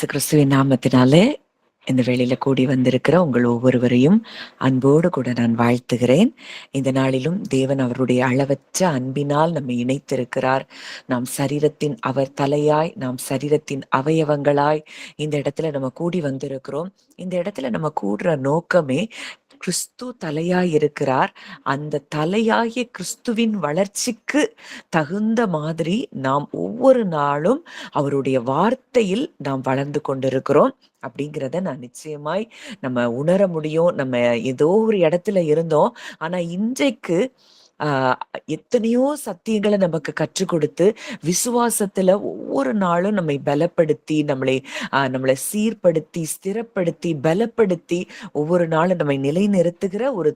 இயேசு கிறிஸ்துவின் நாமத்தினாலே இந்த வேளையில கூடி வந்திருக்கிற உங்கள் ஒவ்வொருவரையும் அன்போடு கூட நான் வாழ்த்துகிறேன். இந்த நாளிலும் தேவன் அவருடைய அளவற்ற அன்பினால் நம்மை இணைத்திருக்கிறார். நாம் சரீரத்தின் அவர் தலையாய், நாம் சரீரத்தின் அவயவங்களாய் இந்த இடத்துல நம்ம கூடி வந்திருக்கிறோம். இந்த இடத்துல நம்ம கூடுற நோக்கமே கிறிஸ்து தலையாய் இருக்கிறார். அந்த தலையாகிய கிறிஸ்துவின் வளர்ச்சிக்கு தகுந்த மாதிரி நாம் ஒவ்வொரு நாளும் அவருடைய வார்த்தையில் நாம் வளர்ந்து கொண்டிருக்கிறோம் அப்படிங்கிறத நான் நிச்சயமாய் நம்ம உணர முடியும். நம்ம ஏதோ ஒரு இடத்துல இருந்தோம். ஆனா இன்றைக்கு ஆஹ் எத்தனையோ சத்தியங்களை நமக்கு கற்றுக் கொடுத்து விசுவாசத்துல ஒவ்வொரு நாளும் நம்மை பலப்படுத்தி நம்மளை சீர்படுத்தி ஸ்திரப்படுத்தி பலப்படுத்தி ஒவ்வொரு நாளும் நம்மை நிலைநிறுத்துகிற ஒரு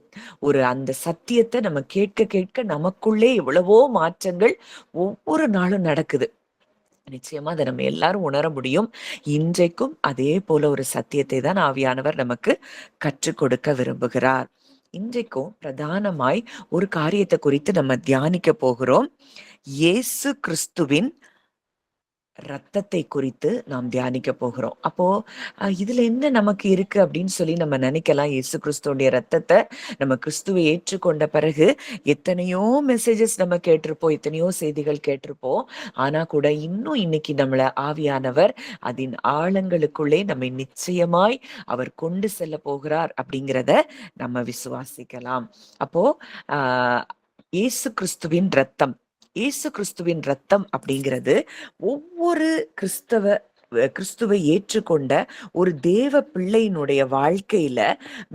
ஒரு அந்த சத்தியத்தை நம்ம கேட்க கேட்க நமக்குள்ளே எவ்வளவோ மாற்றங்கள் ஒவ்வொரு நாளும் நடக்குது. நிச்சயமா அதை நம்ம எல்லாரும் உணர முடியும். இன்றைக்கும் அதே போல ஒரு சத்தியத்தை தான் ஆவியானவர் நமக்கு கற்றுக் கொடுக்க விரும்புகிறார். இன்றைக்கும் பிரதானமாய் ஒரு காரியத்தை குறித்து நம்ம தியானிக்க போகிறோம். இயேசு கிறிஸ்துவின் ரத்தத்தை குறித்து நாம் தியானிக்க போகிறோம். அப்போ இதுல என்ன நமக்கு இருக்கு அப்படின்னு சொல்லி நம்ம நினைக்கலாம். இயேசு கிறிஸ்துவோடைய ரத்தத்தை நம்ம கிறிஸ்துவை ஏற்றுக்கொண்ட பிறகு எத்தனையோ மெசேஜஸ் நம்ம கேட்டிருப்போம், எத்தனையோ செய்திகள் கேட்டிருப்போம். ஆனா கூட இன்னும் இன்னைக்கு நம்மள ஆவியானவர் அதன் ஆழங்களுக்குள்ளே நம்மை நிச்சயமாய் அவர் கொண்டு செல்ல போகிறார் அப்படிங்கிறத நம்ம விசுவாசிக்கலாம். அப்போ இயேசு கிறிஸ்துவின் ரத்தம், இயேசு கிறிஸ்துவின் ரத்தம் அப்படிங்கிறது ஒவ்வொரு கிறிஸ்துவை ஏற்றுக்கொண்ட ஒரு தேவ பிள்ளையினுடைய வாழ்க்கையில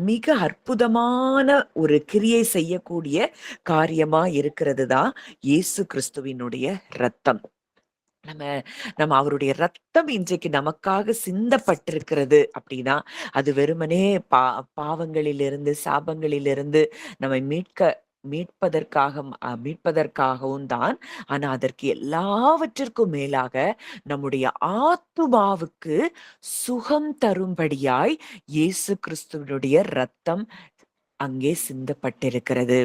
மிக அற்புதமான ஒரு கிரியை செய்யக்கூடிய காரியமா இருக்கிறது தான் இயேசு கிறிஸ்துவினுடைய ரத்தம். நம்ம அவருடைய ரத்தம் இன்றைக்கு நமக்காக சிந்தப்பட்டிருக்கிறது அப்படின்னா அது வெறுமனே பாவங்களிலிருந்து சாபங்களிலிருந்து நம்மை மீட்பதற்காகவும் தான். ஆனா அதற்கு எல்லாவற்றிற்கும் மேலாக நம்முடைய ஆத்துமாவுக்கு சுகம் தரும்படியாய் இயேசு கிறிஸ்துவனுடைய ரத்தம் அங்கே சிந்தப்பட்டிருக்கிறது.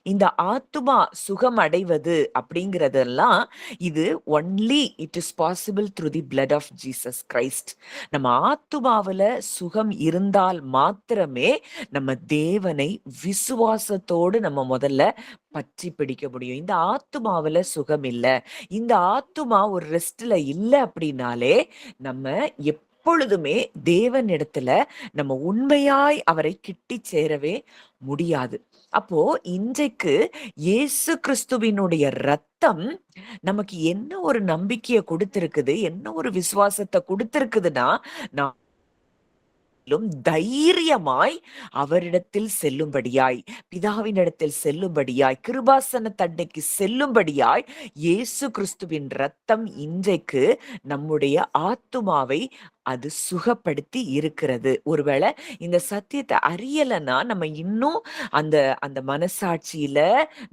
இந்த ஆத்துமா சுகம் அடைவது அப்படிங்கிறதெல்லாம் இது only it is possible through the blood of Jesus Christ. நம்ம ஆத்துமாவில சுகம் இருந்தால் மாத்திரமே நம்ம தேவனை விசுவாசத்தோடு நம்ம முதல்ல பற்றி பிடிக்க முடியும். இந்த ஆத்துமாவில சுகம் இல்லை, இந்த ஆத்துமா ஒரு ரெஸ்ட்ல இல்லை அப்படின்னாலே நம்ம எப்பொழுதுமே தேவன் இடத்துல நம்ம உண்மையாய் அவரை கிட்டி சேரவே முடியாது. அப்போ இன்றைக்கு இயேசு கிறிஸ்துவினுடைய ரத்தம் நமக்கு என்ன ஒரு நம்பிக்கையை கொடுத்திருக்குது, என்ன ஒரு விசுவாசத்தை கொடுத்திருக்குதுன்னா தைரியமாய் அவரிடத்தில் செல்லும்படியாய், பிதாவினிடத்தில் செல்லும்படியாய், கிருபாசன தண்டைக்கு செல்லும்படியாய் இயேசு கிறிஸ்துவின் ரத்தம் இன்றைக்கு நம்முடைய ஆத்துமாவை அது சுகப்படுத்தி இருக்கிறது. ஒருவேளை இந்த சத்தியத்தை அறியலைன்னா நம்ம இன்னும் அந்த அந்த மனசாட்சியில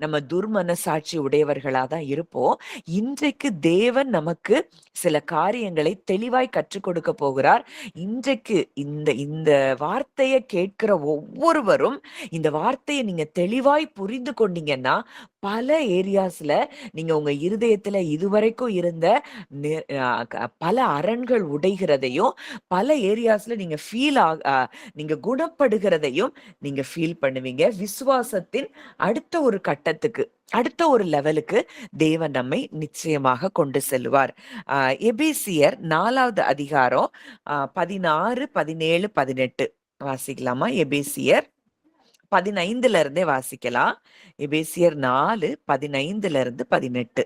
நம்ம துர்மனசாட்சி உடையவர்களா தான் இருப்போம். இன்றைக்கு தேவன் நமக்கு சில காரியங்களை தெளிவாய் கற்றுக் கொடுக்க போகிறார். இன்றைக்கு இந்த இந்த வார்த்தையை கேட்கிற ஒவ்வொருவரும் இந்த வார்த்தையை நீங்க தெளிவாய் புரிந்து கொண்டீங்கன்னா பல ஏரியாஸ்ல நீங்க உங்க இருதயத்துல இதுவரைக்கும் இருந்த பல அரண்கள் உடைகிறதையும் பல ஏரியாஸ்ல நீங்க நீங்க குணப்படுகிறதையும் நீங்க ஃபீல் பண்ணுவீங்க. விசுவாசத்தின் அடுத்த ஒரு கட்டத்துக்கு, அடுத்த ஒரு லெவலுக்கு தேவன் நம்மை நிச்சயமாக கொண்டு செல்வார். எபேசியர் 4வது அதிகாரம் 16, 17, 18 வாசிக்கலாமா? எபேசியர் 15ல இருந்தே வாசிக்கலாம். எபேசியர் 4, 15ல இருந்து 18.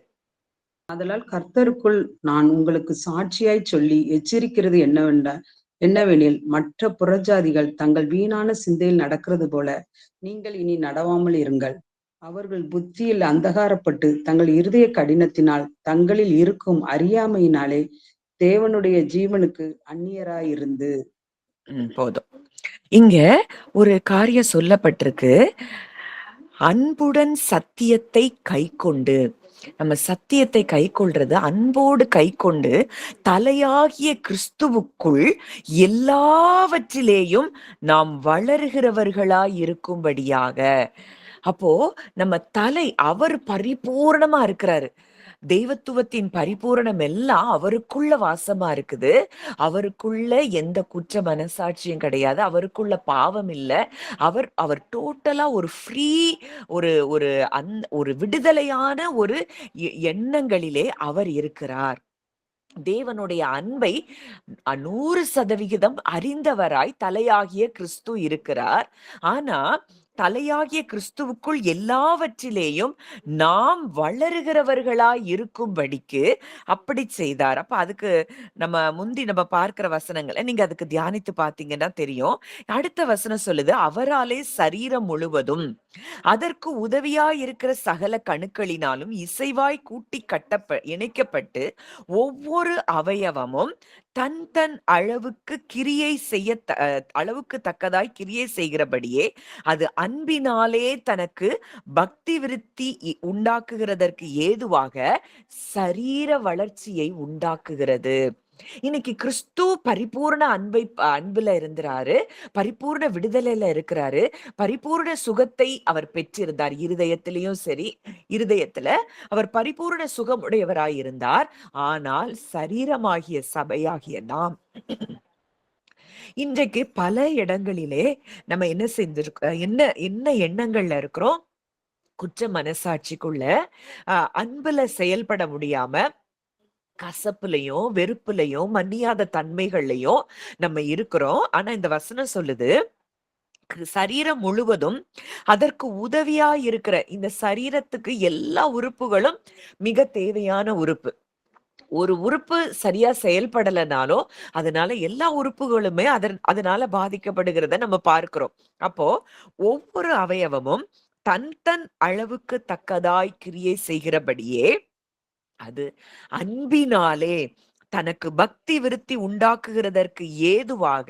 அதனால் கர்த்தருக்குள் நான் உங்களுக்கு சாட்சியாய் சொல்லி எச்சரிக்கிறது என்னவெனில் மற்ற புறஜாதிகள் தங்கள் வீணான சிந்தையில் நடக்கிறது போல நீங்கள் இனி நடவாமல் இருங்கள். அவர்கள் புத்தியில் அந்தகாரப்பட்டு தங்கள் இருதய கடினத்தினால் தங்களில் இருக்கும் அறியாமையினாலே தேவனுடைய ஜீவனுக்கு அந்நியராயிருந்து. போதும். இங்க ஒரு காரியம் சொல்லப்பட்டிருக்கு. அன்புடன் சத்தியத்தை கை கொண்டு, நம்ம சத்தியத்தை கை கொள்றது அன்போடு கை கொண்டு தலையாகிய கிறிஸ்துவுக்குள் எல்லாவற்றிலேயும் நாம் வளர்கிறவர்களாய் இருக்கும்படியாக. அப்போ நம்ம தலை அவர் பரிபூர்ணமா இருக்கிறாரு. தெய்வத்துவத்தின் பரிபூரணம் எல்லாம் அவருக்குள்ள வாசமா இருக்குது. அவருக்குள்ள எந்த குற்ற மனசாட்சியும் கிடையாது. அவருக்குள்ள பாவம் இல்ல. அவர் அவர் டோட்டலா ஒரு ஃப்ரீ, ஒரு ஒரு ஒரு விடுதலையான ஒரு எண்ணங்களிலே அவர் இருக்கிறார். தேவனுடைய அன்பை 100% அறிந்தவராய் தலையாகிய கிறிஸ்து இருக்கிறார். ஆனா தலையாகிய கிறிஸ்துவுக்குள் எல்லாவற்றிலேயும் நாம் வளருகிறவர்களாய் இருக்கும்படிக்கு அப்படி செய்தார். அப்ப அதுக்கு நம்ம பார்க்கிற வசனங்களை நீங்க அதுக்கு தியானித்து பார்த்தீங்கன்னா தெரியும். அடுத்த வசனம் சொல்லுது, அவராலே சரீரம் முழுவதும் அதற்கு உதவியாய் இருக்கிற சகல கணுக்களினாலும் இசைவாய் கூட்டி இணைக்கப்பட்டு ஒவ்வொரு அவயவமும் தன் தன் அளவுக்கு கிரியை செய்ய அளவுக்கு தக்கதாய் கிரியை செய்கிறபடியே அது அன்பினாலே தனக்கு பக்தி விருத்தி உண்டாக்குகிறதற்கு ஏதுவாக சரீர வளர்ச்சியை உண்டாக்குகிறது. இன்னைக்கு கிறிஸ்து பரிபூர்ண அன்புல இருக்கிறாரு, பரிபூர்ண விடுதலையில இருக்கிறாரு, பரிபூர்ண சுகத்தை அவர் பெற்றிருந்தார். இருதயத்துல அவர் பரிபூர்ண சுகமுடையவராய் இருந்தார். ஆனால் சரீரமாகிய சபையாகிய நாம் இன்றைக்கு பல இடங்களிலே நம்ம என்ன செஞ்சிருக்கோம், என்ன எண்ணங்கள்ல இருக்கிறோம், குற்ற மனசாட்சிக்குள்ள அன்புல செயல்பட முடியாம கசப்புலையும் வெறுப்புலையும் மன்னியாத தன்மைகள்லையும் நம்ம இருக்கிறோம். ஆனா இந்த வசனம் சொல்லுது, சரீரம் முழுவதும் அதற்கு உதவியா இருக்கிற இந்த சரீரத்துக்கு எல்லா உறுப்புகளும் மிக தேவையான உறுப்பு. ஒரு உறுப்பு சரியா செயல்படலைனாலும் அதனால எல்லா உறுப்புகளுமே அதனால பாதிக்கப்படுகிறத நம்ம பார்க்கிறோம். அப்போ ஒவ்வொரு அவயவமும் தன் தன் அளவுக்கு தக்கதாய் கிரியை செய்கிறபடியே அது அன்பினாலே தனக்கு பக்தி விருத்தி உண்டாக்குகிறதற்கு ஏதுவாக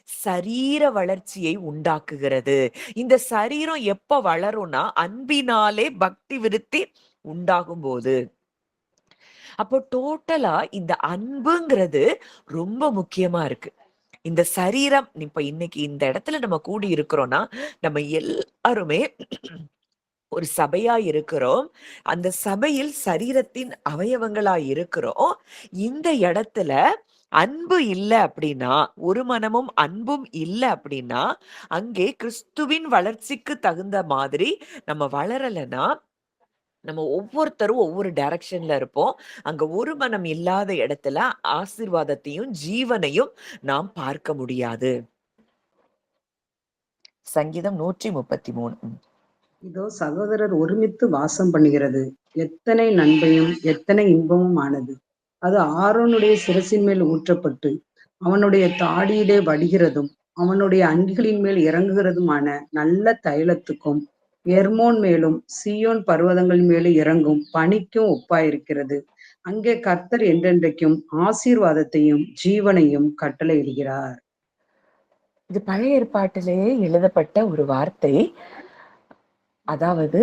சரீர வளர்ச்சியை உண்டாக்குகிறது. இந்த சரீரம் எப்ப வளரும்னா அன்பினாலே பக்தி விருத்தி உண்டாகும் போது. அப்போ டோட்டலா இந்த அன்புங்கிறது ரொம்ப முக்கியமா இருக்கு. இந்த சரீரம் இப்ப இன்னைக்கு இந்த இடத்துல நம்ம கூடி இருக்கிறோம்னா நம்ம எல்லாருமே ஒரு சபையா இருக்கிறோம். அந்த சபையில் சரீரத்தின் அவயவங்களா இருக்கிறோம். இந்த இடத்துல அன்பு இல்ல அப்படின்னா, ஒரு மனமும் அன்பும் இல்ல அப்படின்னா, அங்கே கிறிஸ்துவின் வளர்ச்சிக்கு தகுந்த மாதிரி நம்ம வளரலைன்னா நம்ம ஒவ்வொருத்தரும் ஒவ்வொரு டைரக்ஷன்ல இருப்போம். அங்க ஒரு மனம் இல்லாத இடத்துல ஆசீர்வாதத்தையும் ஜீவனையும் நாம் பார்க்க முடியாது. சங்கீதம் 133. இதோ சகோதரர் ஒருமித்து வாசம் பண்ணுகிறது. எத்தனை நன்மையும் எத்தனை இன்பமும் ஆனது. அது ஆரோனுடைய சிரசின் மேல் ஊற்றப்பட்டு அவனுடைய தாடியிலே வடிகிறதும் அவனுடைய அங்கிகளின் மேல் இறங்குகிறதுமான நல்ல தைலத்துக்கும் எர்மோன் மேலும் சீயோன் பர்வதங்கள் மேலும் இறங்கும் பனிக்கும் ஒப்பாயிருக்கிறது. அங்கே கர்த்தர் என்றென்றைக்கும் ஆசீர்வாதத்தையும் ஜீவனையும் கட்டளையிடுகிறார். இது பழைய ஏற்பாட்டிலேயே எழுதப்பட்ட ஒரு வார்த்தை. அதாவது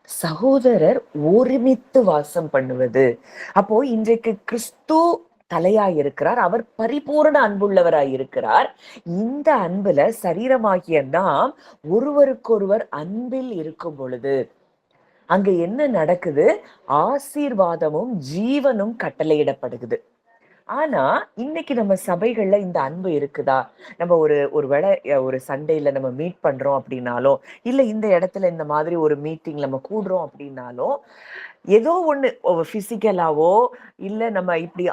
சகோதரர் ஒருமித்து வாசம் பண்ணுவது. அப்போ இன்றைக்கு கிறிஸ்து தலையாய் இருக்கிறார். அவர் பரிபூர்ண அன்புள்ளவராய் இருக்கிறார். இந்த அன்புல சரீரமாகிய நாம் ஒருவருக்கொருவர் அன்பில் இருக்கும் பொழுது அங்க என்ன நடக்குது? ஆசீர்வாதமும் ஜீவனும் கட்டளையிடப்படுகிறது. ஆனா இன்னைக்கு நம்ம சபைகள்ல இந்த அன்பு இருக்குதா? நம்ம ஒருவேளை ஒரு சண்டேல நம்ம மீட் பண்றோம் அப்படின்னாலும், இல்ல இந்த இடத்துல இந்த மாதிரி ஒரு மீட்டிங் நம்ம கூடுறோம் அப்படின்னாலும், ஏதோ ஒண்ணு பிசிக்கலாவோ இல்ல நம்ம இப்படி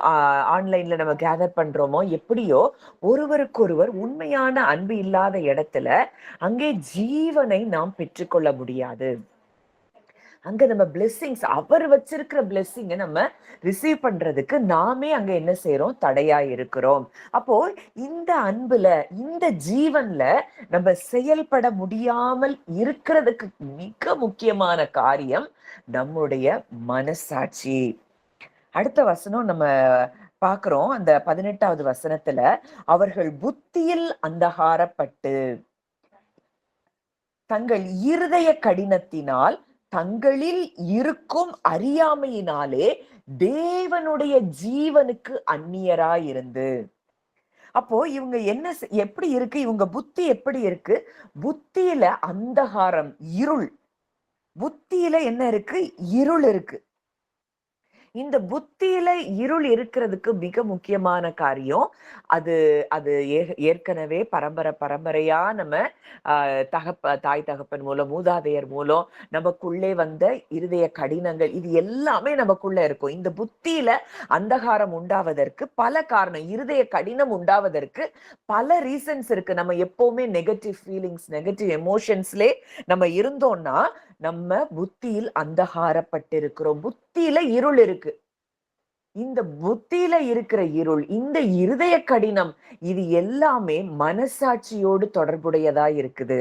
ஆன்லைன்ல நம்ம கேதர் பண்றோமோ, எப்படியோ ஒருவருக்கொருவர் உண்மையான அன்பு இல்லாத இடத்துல அங்கே ஜீவனை நாம் பெற்றுக்கொள்ள முடியாது. அங்க நம்ம பிளெஸ்ஸிங்ஸ், அவர் வச்சிருக்கிற பிளெஸ்ஸிங்கை நம்ம ரிசீவ் பண்றதுக்கு நாமே அங்க என்ன செய்யறோம்? தடையா இருக்கிறோம். அப்போ இந்த அன்புல இந்த ஜீவன்ல நம்ம செயல்பட முடியாமல் இருக்கிறதுக்கு மிக முக்கியமான காரியம் நம்முடைய மனசாட்சி. அடுத்த வசனம் நம்ம பாக்குறோம். அந்த 18வது வசனத்துல, அவர்கள் புத்தியில் அந்தகாரப்பட்டு தங்கள் இருதய கடினத்தினால் தங்களில் இருக்கும் அறியாமையினாலே தேவனுடைய ஜீவனுக்கு அந்நியராயிருந்து. அப்போ இவங்க எப்படி இருக்கு? இவங்க புத்தி எப்படி இருக்கு? புத்தியில அந்தகாரம், இருள். புத்தியில என்ன இருக்கு? இருள் இருக்கு. இந்த புத்தியில இருள் இருக்கிறதுக்கு மிக முக்கியமான காரியம் அது அது ஏற்கனவே பரம்பரையா நம்ம தாய் தகப்பன் மூலம், மூதாதையர் மூலம் நமக்குள்ளே வந்த இருதய கடினங்கள், இது எல்லாமே நமக்குள்ள இருக்கும். இந்த புத்தியில அந்தகாரம் உண்டாவதற்கு பல காரணம், இருதய கடினம் உண்டாவதற்கு பல ரீசன்ஸ் இருக்கு. நம்ம எப்பவுமே நெகட்டிவ் ஃபீலிங்ஸ், நெகட்டிவ் எமோஷன்ஸ்லே நம்ம இருந்தோம்னா நம்ம புத்தியில் அந்தகாரப்பட்டிருக்கிறோம். புத்தியில இருள் இருக்கு. இந்த புத்தியில இருக்கிற இருள், இந்த இருதய கடினம், இது எல்லாமே மனசாட்சியோடு தொடர்புடையதா இருக்குது.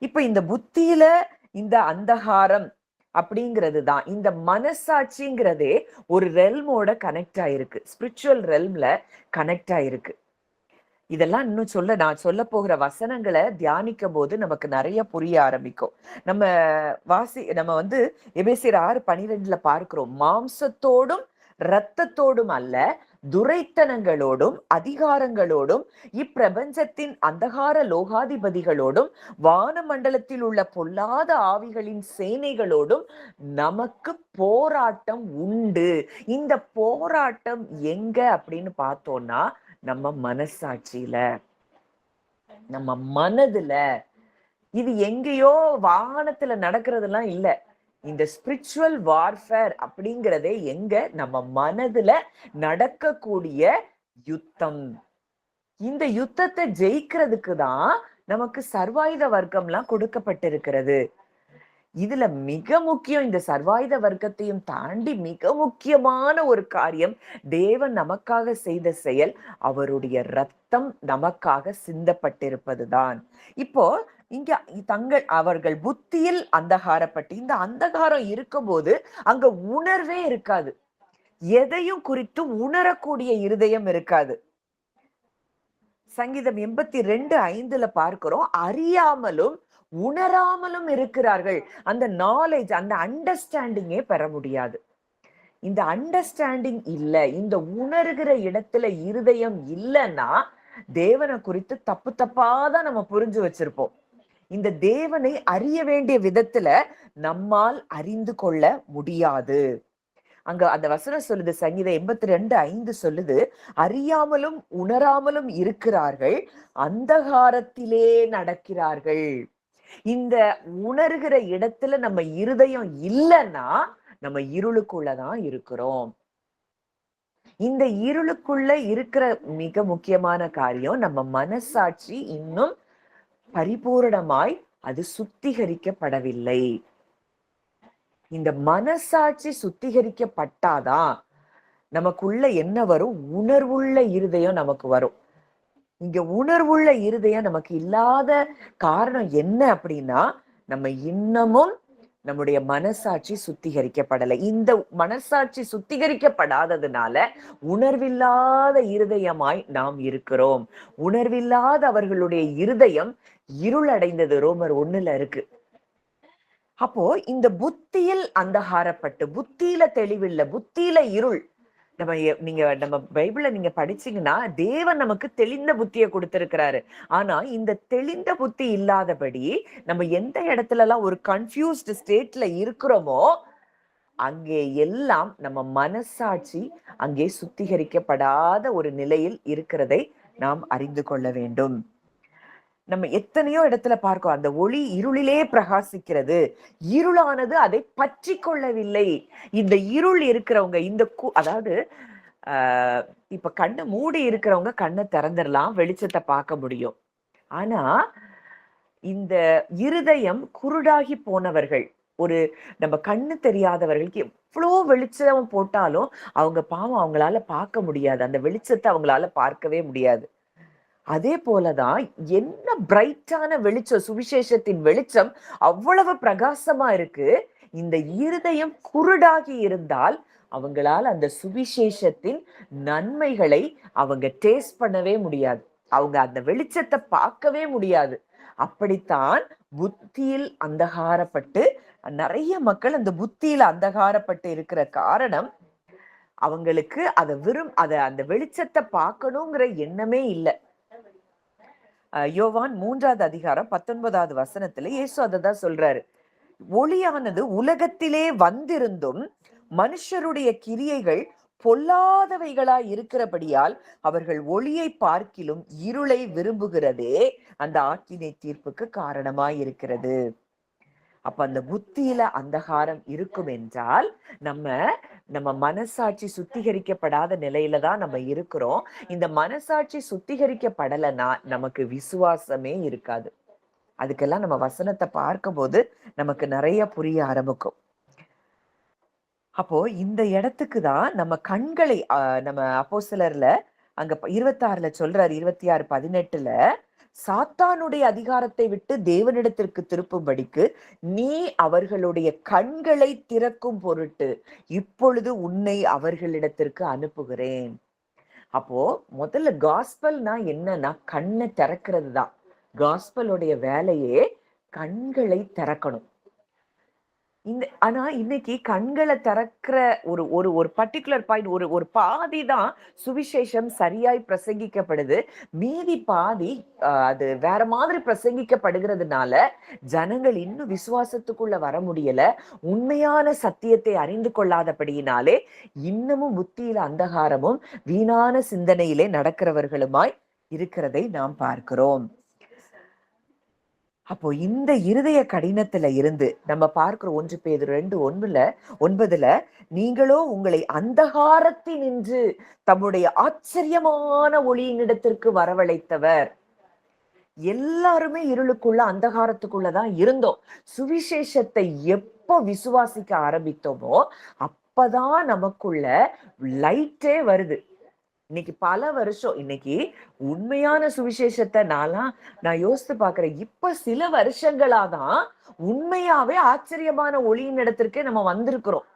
இப்ப இந்த புத்தியில இந்த அந்தகாரம் அப்படிங்கிறது தான், இந்த மனசாட்சிங்கிறதே ஒரு ரெல்மோட கனெக்ட் ஆயிருக்கு, ஸ்பிரிச்சுவல் ரெல்ம்ல கனெக்ட் ஆயிருக்கு. இதெல்லாம் இன்னும் நான் சொல்ல போகிற வசனங்களை தியானிக்கும் போது நமக்கு நிறைய புரிய ஆரம்பிக்கும். நம்ம வந்து எபேசியர் 6:12 பார்க்கிறோம், மாம்சத்தோடும் இரத்தத்தோடும் அல்ல, துரைத்தனங்களோடும் அதிகாரங்களோடும் இப்பிரபஞ்சத்தின் அந்தகார லோகாதிபதிகளோடும் வானமண்டலத்தில் உள்ள பொல்லாத ஆவிகளின் சேனைகளோடும் நமக்கு போராட்டம் உண்டு. இந்த போராட்டம் எங்க அப்படின்னு பார்த்தோம்னா நம்ம மனசாட்சியில, நம்ம மனதுல. இது எங்கேயோ வானத்துல நடக்கிறதுலாம் இல்ல. இந்த ஸ்பிரிச்சுவல் வார்ஃபேர் அப்படிங்கிறதே எங்க, நம்ம மனதுல நடக்கக்கூடிய யுத்தம். இந்த யுத்தத்தை ஜெயிக்கிறதுக்கு தான் நமக்கு சர்வாயுத வர்க்கம்லாம் கொடுக்கப்பட்டிருக்கிறது. இதுல மிக முக்கியம், இந்த சர்வாயுத வர்க்கத்தையும் தாண்டி மிக முக்கியமான ஒரு காரியம், தேவன் நமக்காக செய்த செயல், அவருடைய ரத்தம் நமக்காக சிந்தப்பட்டிருப்பதுதான். இப்போ இங்க அவர்கள் புத்தியில் அந்தகாரப்பட்டு, இந்த அந்தகாரம் இருக்கும்போது அங்க உணர்வே இருக்காது, எதையும் குறித்து உணரக்கூடிய இருதயம் இருக்காது. சங்கீதம் 82:5 பார்க்கிறோம், அறியாமலும் உணராமலும் இருக்கிறார்கள். அந்த நாலேஜ், அந்த அண்டர்ஸ்டாண்டிங்கே பெற முடியாது. இந்த அண்டர்ஸ்டாண்டிங் இல்ல, இந்த உணர்கிற இடத்துல இருதயம் இல்லைன்னா தேவனை குறித்து தப்பு தப்பாதான் நம்ம புரிஞ்சு வச்சிருப்போம். இந்த தேவனை அறிய வேண்டிய விதத்துல நம்மால் அறிந்து கொள்ள முடியாது. அங்க அந்த வசனம் சொல்லுது, சங்கீதம் 82:5 சொல்லுது, அறியாமலும் உணராமலும் இருக்கிறார்கள், அந்தகாரத்திலே நடக்கிறார்கள். இந்த உணர்கிற இடத்துல நம்ம இருதயம் இல்லைன்னா நம்ம இருளுக்குள்ளதான் இருக்கிறோம். இந்த இருளுக்குள்ள இருக்கிற மிக முக்கியமான காரியம், நம்ம மனசாட்சி இன்னும் பரிபூரணமாய் அது சுத்திகரிக்கப்படவில்லை. இந்த மனசாட்சி சுத்திகரிக்கப்பட்டாதான் நமக்குள்ள என்ன வரும், உணர்வுள்ள இருதயம் நமக்கு வரும். இங்க உணர்வுள்ள இருதயம் நமக்கு இல்லாத காரணம் என்ன அப்படின்னா, நம்ம இன்னமும் நம்முடைய மனசாட்சி சுத்திகரிக்கப்படலை. இந்த மனசாட்சி சுத்திகரிக்கப்படாததுனால உணர்வில்லாத இருதயமாய் நாம் இருக்கிறோம். உணர்வில்லாத அவர்களுடைய இருதயம் இருளடைந்தது, ரோமர் 1 இருக்கு. அப்போ இந்த புத்தியில் அந்தகாரப்பட்டு, புத்தியில தெளிவில்லை, புத்தியில இருள். நம்ம பைபிள நீங்க படிச்சீங்கன்னா தேவன் நமக்கு தெளிந்த புத்தியை கொடுத்திருக்கிறாரு. ஆனா இந்த தெளிந்த புத்தி இல்லாதபடி நம்ம எந்த இடத்துல எல்லாம் ஒரு கன்ஃபியூஸ்ட் ஸ்டேட்ல இருக்கிறோமோ அங்கே எல்லாம் நம்ம மனசாட்சி அங்கே சுத்திகரிக்கப்படாத ஒரு நிலையில் இருக்கிறதை நாம் அறிந்து கொள்ள வேண்டும். நம்ம எத்தனையோ இடத்துல பார்க்கிறோம், அந்த ஒளி இருளிலே பிரகாசிக்கிறது, இருளானது அதை பற்றி கொள்ளவில்லை. இந்த இருள் இருக்கிறவங்க, அதாவது இப்ப கண்ணை மூடி இருக்கிறவங்க கண்ணை திறந்துடலாம், வெளிச்சத்தை பார்க்க முடியும். ஆனா இந்த இருதயம் குருடாகி போனவர்கள், நம்ம கண்ணு தெரியாதவர்களுக்கு எவ்வளோ வெளிச்சம் போட்டாலும் அவங்க பாவம் அவங்களால பார்க்க முடியாது, அந்த வெளிச்சத்தை அவங்களால பார்க்கவே முடியாது. அதே போலதான் என்ன பிரைட்டான வெளிச்சம், சுவிசேஷத்தின் வெளிச்சம் அவ்வளவு பிரகாசமா இருக்கு. இந்த இருதயம் குருடாகி இருந்தால் அவங்களால அந்த சுவிசேஷத்தின் நன்மைகளை அவங்க டேஸ்ட் பண்ணவே முடியாது, அவங்க அந்த வெளிச்சத்தை பார்க்கவே முடியாது. அப்படித்தான் புத்தியில் அந்தகாரப்பட்டு நிறைய மக்கள் அந்த புத்தியில அந்தகாரப்பட்டு இருக்கிற காரணம், அவங்களுக்கு அந்த வெளிச்சத்தை பார்க்கணுங்கிற எண்ணமே இல்லை. யோவான் 3:19 இயேசு அததான் சொல்றாரு, ஒளியானது உலகத்திலே வந்திருந்தும் மனுஷருடைய கிரியைகள் பொல்லாதவைகளாய் இருக்கிறபடியால் அவர்கள் ஒளியை பார்க்கிலும் இருளை விரும்புகிறதே அந்த ஆக்கினை தீர்ப்புக்கு காரணமாய் இருக்கிறது. அப்ப அந்த புத்தியில அந்தகாரம் இருக்கும் என்றால் நம்ம நம்ம மனசாட்சி சுத்திகரிக்கப்படாத நிலையில தான் நம்ம இருக்கிறோம். இந்த மனசாட்சி சுத்திகரிக்கப்படலைன்னா நமக்கு விசுவாசமே இருக்காது. அதுக்கெல்லாம் நம்ம வசனத்தை பார்க்கும்போது நமக்கு நிறைய புரிய ஆரம்பிக்கும். அப்போ இந்த இடத்துக்கு தான் நம்ம கண்களை நம்ம அப்போஸ்தலர்ல அங்க 26ல சொல்றாரு, 26:18 சாத்தானுடைய அதிகாரத்தை விட்டு தேவனிடத்திற்கு திருப்பும்படிக்கு நீ அவர்களுடைய கண்களை திறக்கும் பொருட்டு இப்பொழுது உன்னை அவர்களிடத்திற்கு அனுப்புகிறேன். அப்போ முதல்ல காஸ்பல்னா என்னன்னா கண்ணை திறக்கிறது தான். காஸ்பலுடைய வேலையே கண்களை திறக்கணும். ஆனா இன்னைக்கு கண்களை திறக்கிற ஒரு ஒரு ஒரு பர்டிகுலர் பாயிண்ட், ஒரு ஒரு பாதி தான் சுவிசேஷம் சரியாய் பிரசங்கிக்கப்படுது. மீதி பாதி அது வேற மாதிரி பிரசங்கிக்கப்படுகிறதுனால ஜனங்கள் இன்னும் விசுவாசத்துக்குள்ள வர முடியல. உண்மையான சத்தியத்தை அறிந்து கொள்ளாதபடியினாலே இன்னமும் புத்தியில அந்தகாரமும் வீணான சிந்தனையிலே நடக்கிறவர்களுமாய் இருக்கிறதை நாம் பார்க்கிறோம். அப்போ இந்த இருதய கடினத்துல இருந்து நம்ம பார்க்கிறோம் 1 பேதுரு 2:9 நீங்களோ உங்களை அந்தகாரத்தினின்று தம்முடைய ஆச்சரியமான ஒளியினிடத்திற்கு வரவழைத்தவர். எல்லாருமே இருளுக்குள்ள அந்தகாரத்துக்குள்ளதான் இருந்தோம். சுவிசேஷத்தை எப்போ விசுவாசிக்க ஆரம்பித்தோமோ அப்பதான் நமக்குள்ள லைட்டே வருது. இன்னைக்கு பல வருஷம், இன்னைக்கு உண்மையான சுவிசேஷத்தை நான் யோசித்து பாக்குறேன். இப்ப சில வருஷங்களாதான் உண்மையாவே ஆச்சரியமான ஒளியின் இடத்திற்கே நம்ம வந்திருக்கிறோம்.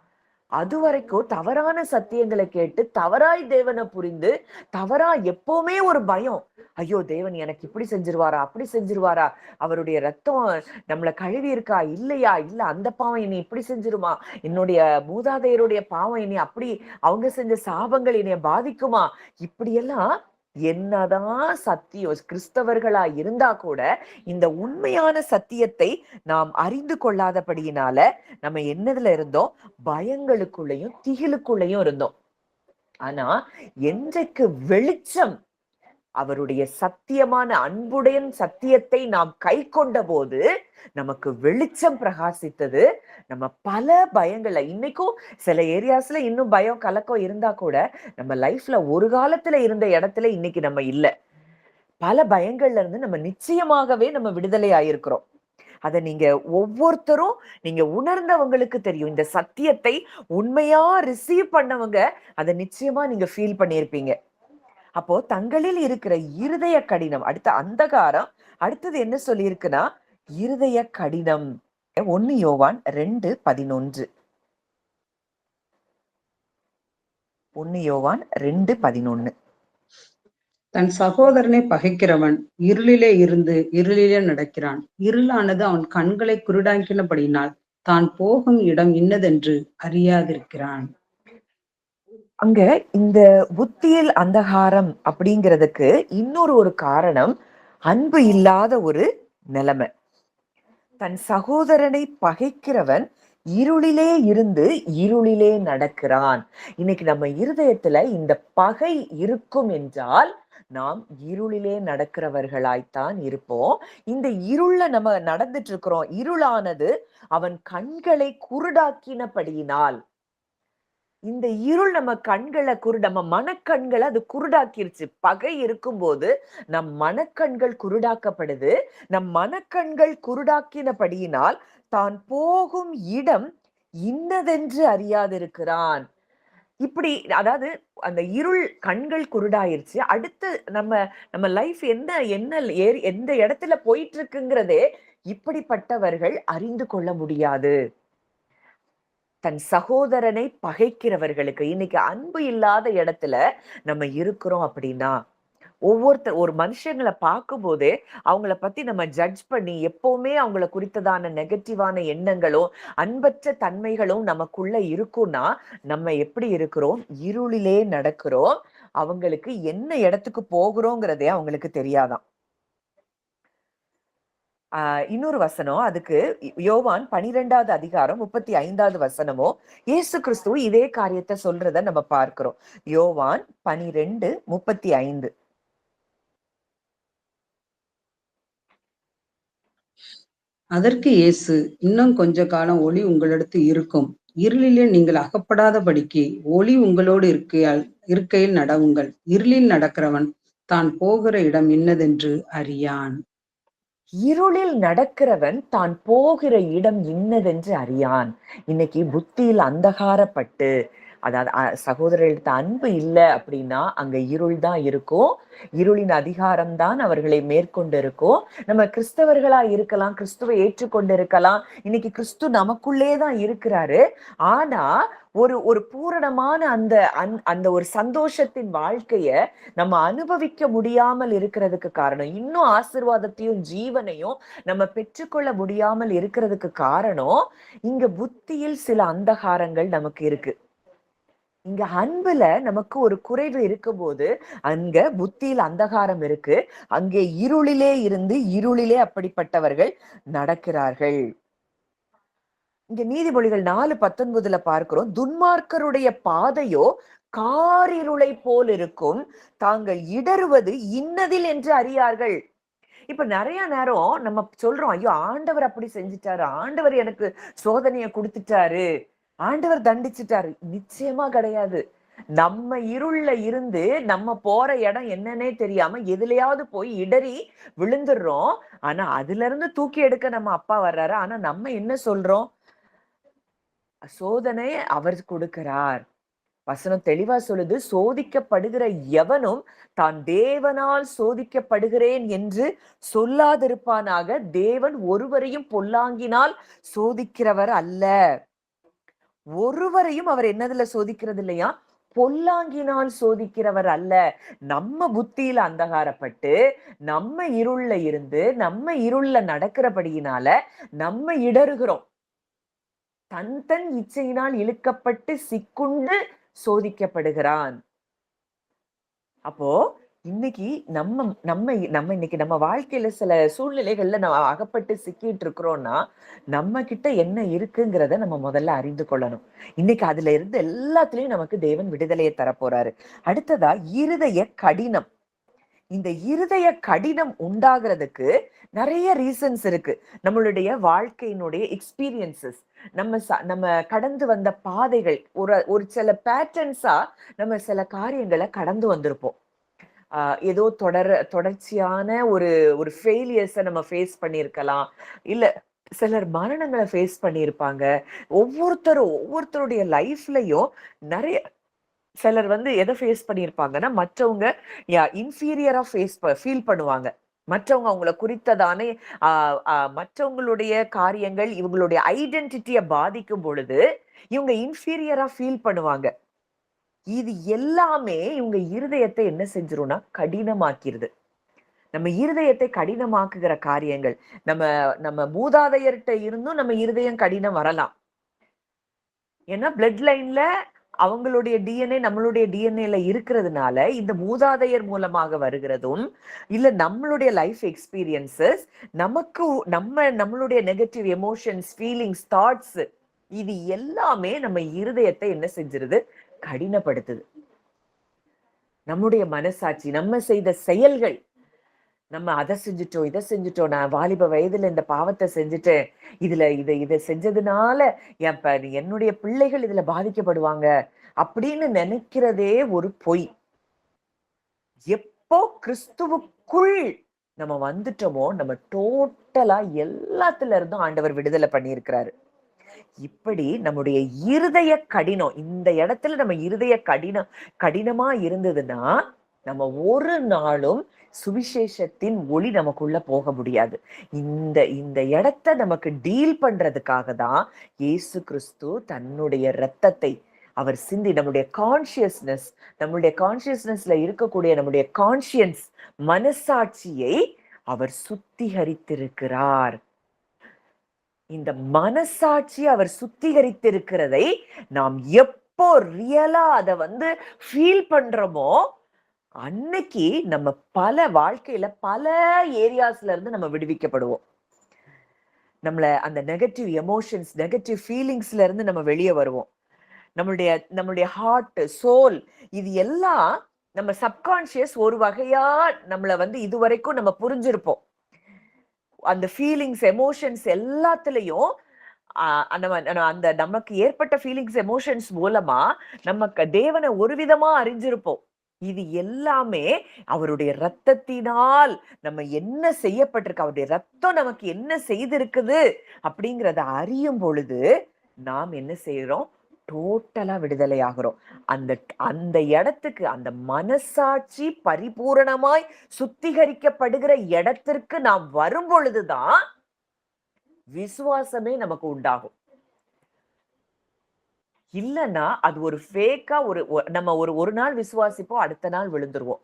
அது வரைக்கும் தவறான சத்தியங்களை கேட்டு தவறாய் தேவனை புரிந்து தவறா எப்பவுமே ஒரு பயம். ஐயோ தேவன் எனக்கு இப்படி செஞ்சிருவாரா, அப்படி செஞ்சிருவாரா, அவருடைய ரத்தம் நம்மளை கழுவி இருக்கா இல்லையா, இல்ல அந்த பாவம் என்னை இப்படி செஞ்சிருமா, என்னுடைய மூதாதையருடைய பாவம் என்னை அப்படி அவங்க செஞ்ச சாபங்கள் என்னைய பாதிக்குமா, இப்படியெல்லாம் என்னதான் சத்தியம் கிறிஸ்தவர்களா இருந்தா கூட இந்த உண்மையான சத்தியத்தை நாம் அறிந்து கொள்ளாதபடியினால நம்ம என்னதுல இருந்தோம், பயங்களுக்குள்ளயும் திகிலுக்குள்ளயும் இருந்தோம். ஆனா என்றைக்கு வெளிச்சம் அவருடைய சத்தியமான அன்புடைய சத்தியத்தை நாம் கை கொண்ட போது நமக்கு வெளிச்சம் பிரகாசித்தது. நம்ம பல பயங்கள்ல இன்னைக்கும் சில ஏரியாஸ்ல இன்னும் பயம் கலக்கம் இருந்தா கூட நம்ம லைஃப்ல ஒரு காலத்துல இருந்த இடத்துல இன்னைக்கு நம்ம இல்ல. பல பயங்கள்ல இருந்து நம்ம நிச்சயமாகவே நம்ம விடுதலை ஆயிருக்கிறோம். அதை நீங்க ஒவ்வொருத்தரும் நீங்க உணர்ந்தவங்களுக்கு தெரியும். இந்த சத்தியத்தை உண்மையா ரிசீவ் பண்ணவங்க அதை நிச்சயமா நீங்க ஃபீல் பண்ணியிருப்பீங்க. அப்போ தங்களில் இருக்கிற இருதய கடினம், அடுத்த அந்தகாரம், அடுத்தது என்ன சொல்லி இருக்குன்னா இருதய கடினம். 1 யோவான் 2:11. 1 யோவான் 2:11. தன் சகோதரனை பகைக்கிறவன் இருளிலே இருந்து இருளிலே நடக்கிறான். இருளானது அவன் கண்களை குருடாக்கினபடியினால் தான் போகும் இடம் இன்னதென்று அறியாதிருக்கிறான். அங்க இந்த புத்தியில் அந்தகாரம் அப்படிங்கிறதுக்கு இன்னொரு காரணம் அன்பு இல்லாத ஒரு நிலைமை. தன் சகோதரனை பகைக்கிறவன் இருளிலே இருந்து இருளிலே நடக்கிறான். இன்னைக்கு நம்ம இருதயத்துல இந்த பகை இருக்கும் என்றால் நாம் இருளிலே நடக்கிறவர்களாய்த்தான் இருப்போம். இந்த இருள்ல நம்ம நடந்துட்டு இருக்கிறோம். இருளானது அவன் கண்களை குருடாக்கினபடியினால், இந்த இருள் நம்ம கண்களை நம்ம மனக்கண்களை அது குருடாக்கிருச்சு. பகை இருக்கும்போது நம் மனக்கண்கள் குருடாக்கப்படுது. நம் மனக்கண்கள் குருடாக்கினபடியினால் தான் போகும் இடம் இன்னதென்று அறியாதிருக்கிறான். இப்படி அதாவது அந்த இருள் கண்கள் குருடாயிருச்சு. அடுத்து நம்ம நம்ம லைஃப் எந்த இடத்துல போயிட்டு இருக்குங்கிறதே இப்படிப்பட்டவர்கள் அறிந்து கொள்ள முடியாது. தன் சகோதரனை பகைக்கிறவர்களுக்கு இன்னைக்கு அன்பு இல்லாத இடத்துல நம்ம இருக்கிறோம் அப்படின்னா, ஒரு மனுஷங்களை பார்க்கும் போதே அவங்கள பத்தி நம்ம ஜட்ஜ் பண்ணி எப்பவுமே அவங்கள குறித்ததான நெகட்டிவான எண்ணங்களும் அன்பற்ற தன்மைகளும் நமக்குள்ள இருக்கும்னா நம்ம எப்படி இருக்கிறோம், இருளிலே நடக்கிறோம். அவங்களுக்கு என்ன இடத்துக்கு போகிறோங்கிறதே அவங்களுக்கு தெரியாதான். இன்னொரு வசனம் அதுக்கு யோவான் 12வது அதிகாரம் 35வது வசனமோ இயேசு கிறிஸ்து இதே காரியத்தை சொல்றத நம்ம பார்க்கிறோம். யோவான் 12:35. அதற்கு இயேசு, இன்னும் கொஞ்ச காலம் ஒளி உங்களிடத்தில் இருக்கும். இருளிலே நீங்கள் அகப்படாதபடிக்கு ஒளி உங்களோடு இருக்கையில் நடவுங்கள். இருளில் நடக்கிறவன் தான் போகிற இடம் இன்னதென்று அறியான். இருளில் நடக்கிறவன் தான் போகிற இடம் இன்னதென்று அறியான். இன்னைக்கு புத்தியில் அந்தகாரப்பட்டு, அதாவது சகோதரர்கிட்ட அன்பு இல்லை அப்படின்னா அங்க இருள் தான் இருக்கும். இருளின் அதிகாரம் தான் அவர்களை மேற்கொண்டு இருக்கும். நம்ம கிறிஸ்தவர்களா இருக்கலாம், கிறிஸ்துவை ஏற்றுக்கொண்டு இருக்கலாம், இன்னைக்கு கிறிஸ்து நமக்குள்ளே தான் இருக்கிறாரு. ஆனா ஒரு ஒரு பூரணமான அந்த அந்த ஒரு சந்தோஷத்தின் வாழ்க்கைய நம்ம அனுபவிக்க முடியாமல் இருக்கிறதுக்கு காரணம், இன்னும் ஆசீர்வாதத்தையும் ஜீவனையும் நம்ம பெற்றுக்கொள்ள முடியாமல் இருக்கிறதுக்கு காரணம், இங்க புத்தியில் சில அந்தகாரங்கள் நமக்கு இருக்கு. இங்க அன்புல நமக்கு ஒரு குறைவு இருக்கும்போது அங்க புத்தியில் அந்தகாரம் இருக்கு. அங்கே இருளிலே இருந்து இருளிலே அப்படிப்பட்டவர்கள் நடக்கிறார்கள். இங்க நீதிமொழிகள் 4:19 பார்க்கிறோம், துன்மார்க்கருடைய பாதையோ காரிருளை போல் இருக்கும், தாங்கள் இடறுவது இன்னதில் என்று அறியார்கள். இப்ப நிறைய நேரம் நம்ம சொல்றோம், ஐயோ ஆண்டவர் அப்படி செஞ்சுட்டாரு, ஆண்டவர் எனக்கு சோதனையை கொடுத்துட்டாரு, ஆண்டவர் தண்டிச்சுட்டாரு. நிச்சயமா கிடையாது. நம்ம இருள்ல இருந்து நம்ம போற இடம் என்னன்னே தெரியாம எதுலயாவது போய் இடறி விழுந்துடுறோம். ஆனா அதுல இருந்து தூக்கி எடுக்க நம்ம அப்பா வர்றாரு. ஆனா நம்ம என்ன சொல்றோம்? சோதனை அவர் கொடுக்கிறார். வசனம் தெளிவா சொல்லுது, சோதிக்கப்படுகிற எவனும் தான் தேவனால் சோதிக்கப்படுகிறேன் என்று சொல்லாதிருப்பானாக. தேவன் ஒருவரையும் பொல்லாங்கினால் சோதிக்கிறவர் அல்ல. ஒருவரையும் அவர் என்னதுல சோதிக்கிறது இல்லையா? பொல்லாங்கினால் சோதிக்கிறவர் அல்ல. நம்ம புத்தியில அந்தகாரப்பட்டு, நம்ம இருள்ல இருந்து, நம்ம இருள்ல நடக்கிறபடியினால நம்ம இடறுகிறோம். தன் இச்சையினால் இழுக்கப்பட்டு சிக்குண்டு சோதிக்கப்படுகிறான். அப்போ இன்னைக்கு நம்ம நம்ம நம்ம இன்னைக்கு நம்ம வாழ்க்கையில சில சூழ்நிலைகள்ல நம்ம அகப்பட்டு சிக்கிட்டு இருக்கிறோம்னா நம்ம கிட்ட என்ன இருக்குங்கிறத நம்ம முதல்ல அறிந்து கொள்ளணும். இன்னைக்கு அதுல இருந்து எல்லாத்துலயும் நமக்கு தேவன் விடுதலையை தரப்போறாரு. அடுத்ததா இருதய கடினம். இந்த இருதய கடினம் உண்டாகிறதுக்கு நிறைய ரீசன்ஸ் இருக்கு. நம்மளுடைய வாழ்க்கையினுடைய எக்ஸ்பீரியன்சஸ், நம்ம கடந்து வந்த பாதைகள், ஒரு சில பேட்டர்ன்ஸா நம்ம சில காரியங்களை கடந்து வந்திருப்போம். ஏதோ தொடர்ச்சியான ஒரு ஒரு ஃபெயிலியர்ஸை நம்ம ஃபேஸ் பண்ணியிருக்கலாம். இல்ல சிலர் மரணங்களை ஃபேஸ் பண்ணியிருப்பாங்க. ஒவ்வொருத்தருடைய லைஃப்லயும் நிறைய சிலர் எதை ஃபேஸ் பண்ணியிருப்பாங்கன்னா, மற்றவங்க இன்ஃபீரியரா ஃபீல் பண்ணுவாங்க. மற்றவங்க அவங்கள குறித்ததானே மற்றவங்களுடைய காரியங்கள் இவங்களுடைய ஐடென்டிட்டியை பாதிக்கும் பொழுது இவங்க இன்ஃபீரியரா ஃபீல் பண்ணுவாங்க. இது எல்லாமே இவங்க இருதயத்தை என்ன செஞ்சிரும்னா கடினமாக்கிருது. நம்ம இருதயத்தை கடினமாக்குகிற காரியங்கள், நம்ம நம்ம மூதாதையர்கிட்ட இருந்தும் நம்ம இருதயம் கடினம் வரலாம். ஏன்னா பிளட் லைன்ல அவங்களுடைய டிஎன்ஏ நம்மளுடைய டிஎன்ஏல இருக்கிறதுனால இந்த மூதாதையர் மூலமாக வருகிறதும், இல்ல நம்மளுடைய லைஃப் எக்ஸ்பீரியன்சஸ், நம்மளுடைய நெகட்டிவ் எமோஷன்ஸ், ஃபீலிங்ஸ், தாட்ஸ், இது எல்லாமே நம்ம இருதயத்தை என்ன செஞ்சிருது? கடினப்படுத்துது. நம்முடைய மனசாட்சி, நம்ம செய்த செயல்கள், நம்ம அதை செஞ்சுட்டோம், இதை செஞ்சுட்டோம், நான் வாலிப வயதுல இந்த பாவத்தை செஞ்சுட்டேன், இதை செஞ்சதுனால என்னுடைய பிள்ளைகள் இதுல பாதிக்கப்படுவாங்க அப்படின்னு நினைக்கிறதே ஒரு பொய். எப்போ கிறிஸ்துவுக்குள் நம்ம வந்துட்டோமோ நம்ம டோட்டலா எல்லாத்துல இருந்தும் ஆண்டவர் விடுதலை பண்ணியிருக்கிறாரு. இப்படி நம்முடைய இருதய கடினம், இந்த இடத்துல நம்ம இருதய கடினமா இருந்ததுன்னா நம்ம ஒரு நாளும் சுவிசேஷத்தின் ஒளி நமக்குள்ள போக முடியாது. இந்த இடத்தை நமக்கு டீல் பண்றதுக்காக தான் இயேசு கிறிஸ்து தன்னுடைய இரத்தத்தை அவர் சிந்தி நம்முடைய கான்சியஸ்னஸ்ல இருக்கக்கூடிய நம்முடைய கான்சியன்ஸ், மனசாட்சியை அவர் சுத்திகரித்திருக்கிறார். இந்த மனசாட்சி அவர் சுத்திகரித்திருக்கிறதை நாம் எப்போ ரியலா அதை ஃபீல் பண்றோமோ அன்னைக்கு நம்ம பல வாழ்க்கையில பல ஏரியாஸ்ல இருந்து நம்ம விடுவிக்கப்படுவோம். நம்மள அந்த நெகட்டிவ் எமோஷன்ஸ், நெகட்டிவ் ஃபீலிங்ஸ்ல இருந்து நம்ம வெளியே வருவோம். நம்மளுடைய ஹார்ட், சோல், இது எல்லாம் நம்ம சப்கான்ஷியஸ் ஒரு வகையா நம்மள இதுவரைக்கும் நம்ம புரிஞ்சிருப்போம். அந்த ஃபீலிங்ஸ், எமோஷன்ஸ் எல்லாத்துலயும் அந்த நமக்கு ஏற்பட்ட ஃபீலிங்ஸ், எமோஷன்ஸ் மூலமா நமக்கு தேவனை ஒரு விதமா அறிஞ்சிருப்போம். இது எல்லாமே அவருடைய ரத்தத்தினால் நம்ம என்ன செய்யப்பட்டிருக்கு, அவருடைய ரத்தம் நமக்கு என்ன செய்திருக்குது அப்படிங்கிறத அறியும் பொழுது நாம் என்ன செய்யறோம்? டோட்டலா விடுதலை ஆகிறோம். அந்த அந்த இடத்துக்கு, அந்த மனசாட்சி பரிபூரணமாய் சுத்திகரிக்கப்படுகிற இடத்திற்கு நாம் வரும் பொழுதுதான் விசுவாசமே நமக்கு உண்டாகும். இல்லன்னா அது ஒரு ஃபேக்கா நம்ம ஒரு நாள் விசுவாசிப்போம், அடுத்த நாள் விழுந்துருவோம்.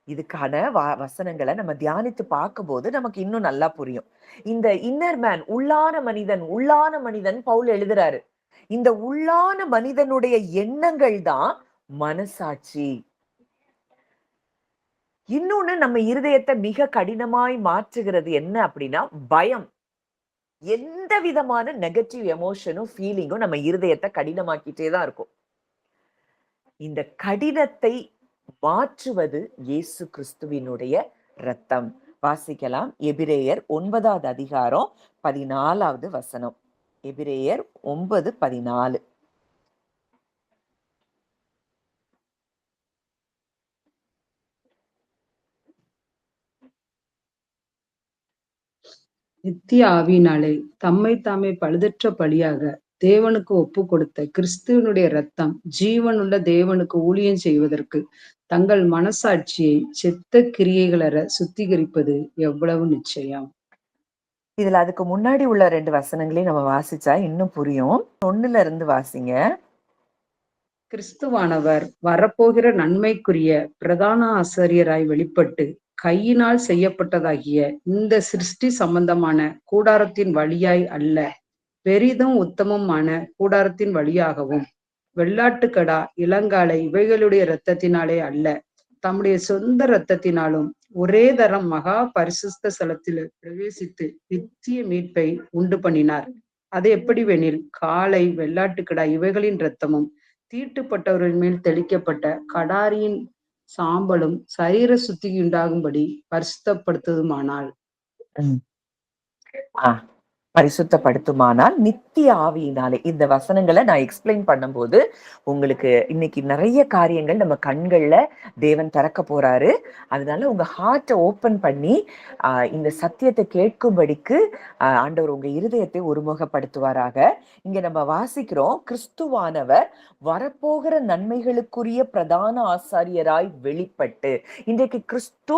இதுக்கான வசனங்களை நம்ம தியானித்து பார்க்கும்போது நமக்கு இன்னும் நல்லா புரியும். இந்த இன்னர் மேன், உள்ளான மனிதன் பவுல் எழுதுறாரு. இந்த உள்ளான மனிதனுடைய எண்ணங்கள் தான் மனசாட்சி. இன்னொன்னு நம்ம இருதயத்தை மிக கடினமாய் மாற்றுகிறது என்ன அப்படின்னா பயம். எந்த விதமான நெகட்டிவ் எமோஷனும் ஃபீலிங்கும் நம்ம இருதயத்தை கடினமாக்கிட்டே தான் இருக்கும். இந்த கடினத்தை மாற்றுவது இயேசு கிறிஸ்துவினுடைய இரத்தம். வாசிக்கலாம். எபிரேயர் 9வது அதிகாரம் 14வது வசனம். எபிரேயர் 9:14. நித்திய ஆவியினாலே தம்மை தாமே பழுதற்ற பலியாக தேவனுக்கு ஒப்பு கொடுத்த கிறிஸ்துவனுடைய இரத்தம் ஜீவனுள்ள தேவனுக்கு ஊழியம் செய்வதற்கு தங்கள் மனசாட்சியை செத்த கிரியைகளற சுத்திகரிப்பது எவ்வளவு நிச்சயம். இதுல அதுக்கு முன்னாடி உள்ள 2 வசனங்களையும் நம்ம வாசிச்சா இன்னும் புரியும். 1ல இருந்து வாசிங்க. கிறிஸ்துவானவர் வரப்போகிற நன்மைக்குரிய பிரதான ஆசாரியராய் வெளிப்பட்டு கையினால் செய்யப்பட்டதாகிய இந்த சிருஷ்டி சம்பந்தமான கூடாரத்தின் வழியாய் அல்ல, பெரிதும் உத்தமமான கூடாரத்தின் வழியாகவும், வெள்ளாட்டுக்கடா, இளங்காளை இவைகளுடைய இரத்தத்தினாலே அல்ல, தம்முடைய சொந்த இரத்தத்தினாலும் ஒரே தரம் மகா பரிசுத்த ஸ்தலத்தில் பிரவேசித்து நித்திய மீட்பை உண்டு பண்ணினார். அது எப்படிவெனில், காளை, வெள்ளாட்டுக்கடா இவைகளின் இரத்தமும் தீட்டுப்பட்டவர்கள் மேல் தெளிக்கப்பட்ட கடாரியின் சாம்பலும் சரீர சுத்தியுண்டாகும்படி பரிசுத்தப்படுத்துமானால் பரிசுத்தப்படுத்துமானால் நித்திய ஆவியினாலே. இந்த வசனங்களை நான் எக்ஸ்பிளைன் பண்ணும்போது உங்களுக்கு இன்னைக்கு நிறைய காரியங்கள் நம்ம கண்கள்ல தேவன் திறக்க போறாரு. அதனால உங்க ஹார்ட்டை ஓப்பன் பண்ணி இந்த சத்தியத்தை கேட்கும்படிக்கு ஆண்டவர் உங்க இருதயத்தை ஒருமுகப்படுத்துவாராக. இங்க நம்ம வாசிக்கிறோம், கிறிஸ்துவானவர் வரப்போகிற நன்மைகளுக்குரிய பிரதான ஆசாரியராய் வெளிப்பட்டு. இன்றைக்கு கிறிஸ்து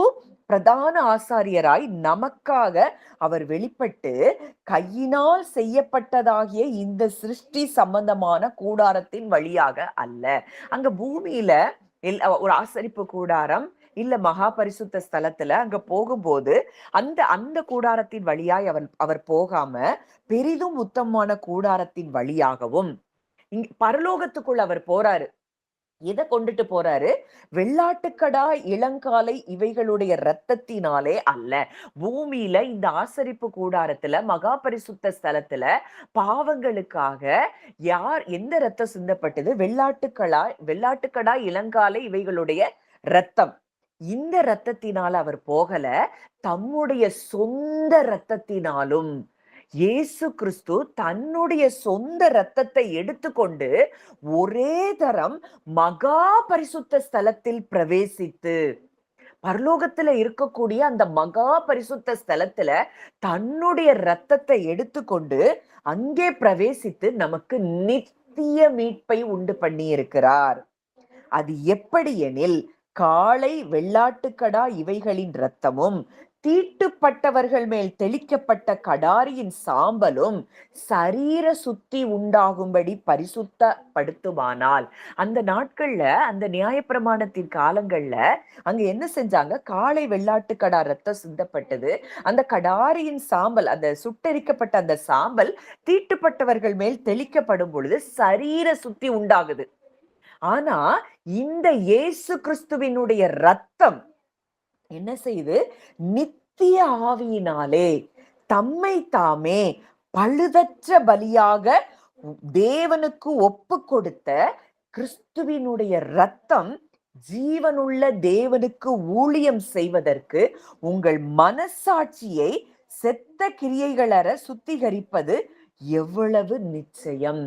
பிரதான ஆசாரியராய் நமக்காக அவர் வெளிப்பட்டு கையினால் செய்யப்பட்டதாகிய இந்த சிருஷ்டி சம்பந்தமான கூடாரத்தின் வழியாக அல்ல. அங்க பூமியில ஒரு ஆசரிப்பு கூடாரம் இல்ல மகா பரிசுத்த ஸ்தலத்துல அங்க போகும்போது அந்த கூடாரத்தின் வழியாய் அவர் போகாம பெரிதும் உத்தமமான கூடாரத்தின் வழியாகவும் பரலோகத்துக்குள் அவர் போறாரு. எதை கொண்டுட்டு போறாரு? வெள்ளாட்டுக்கடா, இளங்காலை இவைகளுடைய இரத்தத்தினாலே அல்ல. பூமியில இந்த ஆசரிப்பு கூடாரத்துல மகா பரிசுத்த ஸ்தலத்துல பாவங்களுக்காக எந்த இரத்தம் சிந்தப்பட்டது? வெள்ளாட்டுக்கடா, இளங்காலை இவைகளுடைய இரத்தம். இந்த இரத்தத்தினால அவர் போகல, தம்முடைய சொந்த இரத்தத்தினாலும். இயேசு கிறிஸ்து தன்னுடைய சொந்த இரத்தத்தை எடுத்துக்கொண்டு ஒரே தரம் மகா பரிசுத்த ஸ்தலத்தில் பிரவேசித்து, பரலோகத்துல இருக்கக்கூடிய அந்த மகா பரிசுத்த ஸ்தலத்துல தன்னுடைய இரத்தத்தை எடுத்துக்கொண்டு அங்கே பிரவேசித்து நமக்கு நித்திய மீட்பை உண்டு பண்ணி இருக்கிறார். அது எப்படி எனில், காளை, வெள்ளாட்டுக்கடா இவைகளின் இரத்தமும் தீட்டுப்பட்டவர்கள் மேல் தெளிக்கப்பட்ட கடாரியின் சாம்பலும் சரீர சுத்தி உண்டாகும்படி பரிசுத்தப்படுத்துமானால். அந்த நாட்கள்ல, அந்த நியாயப்பிரமாணத்தின் காலங்கள்ல அங்க என்ன செஞ்சாங்க? காளை, வெள்ளாட்டுக்கடா ரத்தம் சிந்தப்பட்டது. அந்த கடாரியின் சாம்பல், அந்த சுட்டெரிக்கப்பட்ட அந்த சாம்பல் தீட்டுப்பட்டவர்கள் மேல் தெளிக்கப்படும் பொழுது சரீர சுத்தி உண்டாகுது. ஆனா இந்த இயேசு கிறிஸ்துவினுடைய ரத்தம் என்ன செய்யுது? நித்திய ஆவியினாலே தம்மை தாமே பழுதற்ற பலியாக தேவனுக்கு ஒப்பு கொடுத்த கிறிஸ்துவினுடைய ரத்தம் ஜீவனுள்ள தேவனுக்கு ஊழியம் செய்வதற்கு உங்கள் மனசாட்சியை செத்த கிரியைகளற சுத்திகரிப்பது எவ்வளவு நிச்சயம்.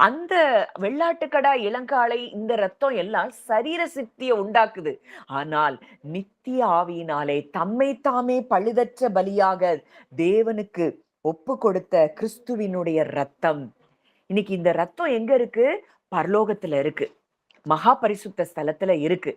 அந்த வெள்ளாட்டுக்கடா, இளங்காளை, இந்த ரத்தம் எல்லாம் சரீர சித்தியை உண்டாக்குது. ஆனால் நித்திய ஆவியினாலே தம்மை தாமே பழுதற்ற பலியாக தேவனுக்கு ஒப்பு கொடுத்த கிறிஸ்துவினுடைய ரத்தம். இன்னைக்கு இந்த ரத்தம் எங்க இருக்கு? பரலோகத்துல இருக்கு, மகா பரிசுத்த ஸ்தலத்துல இருக்கு.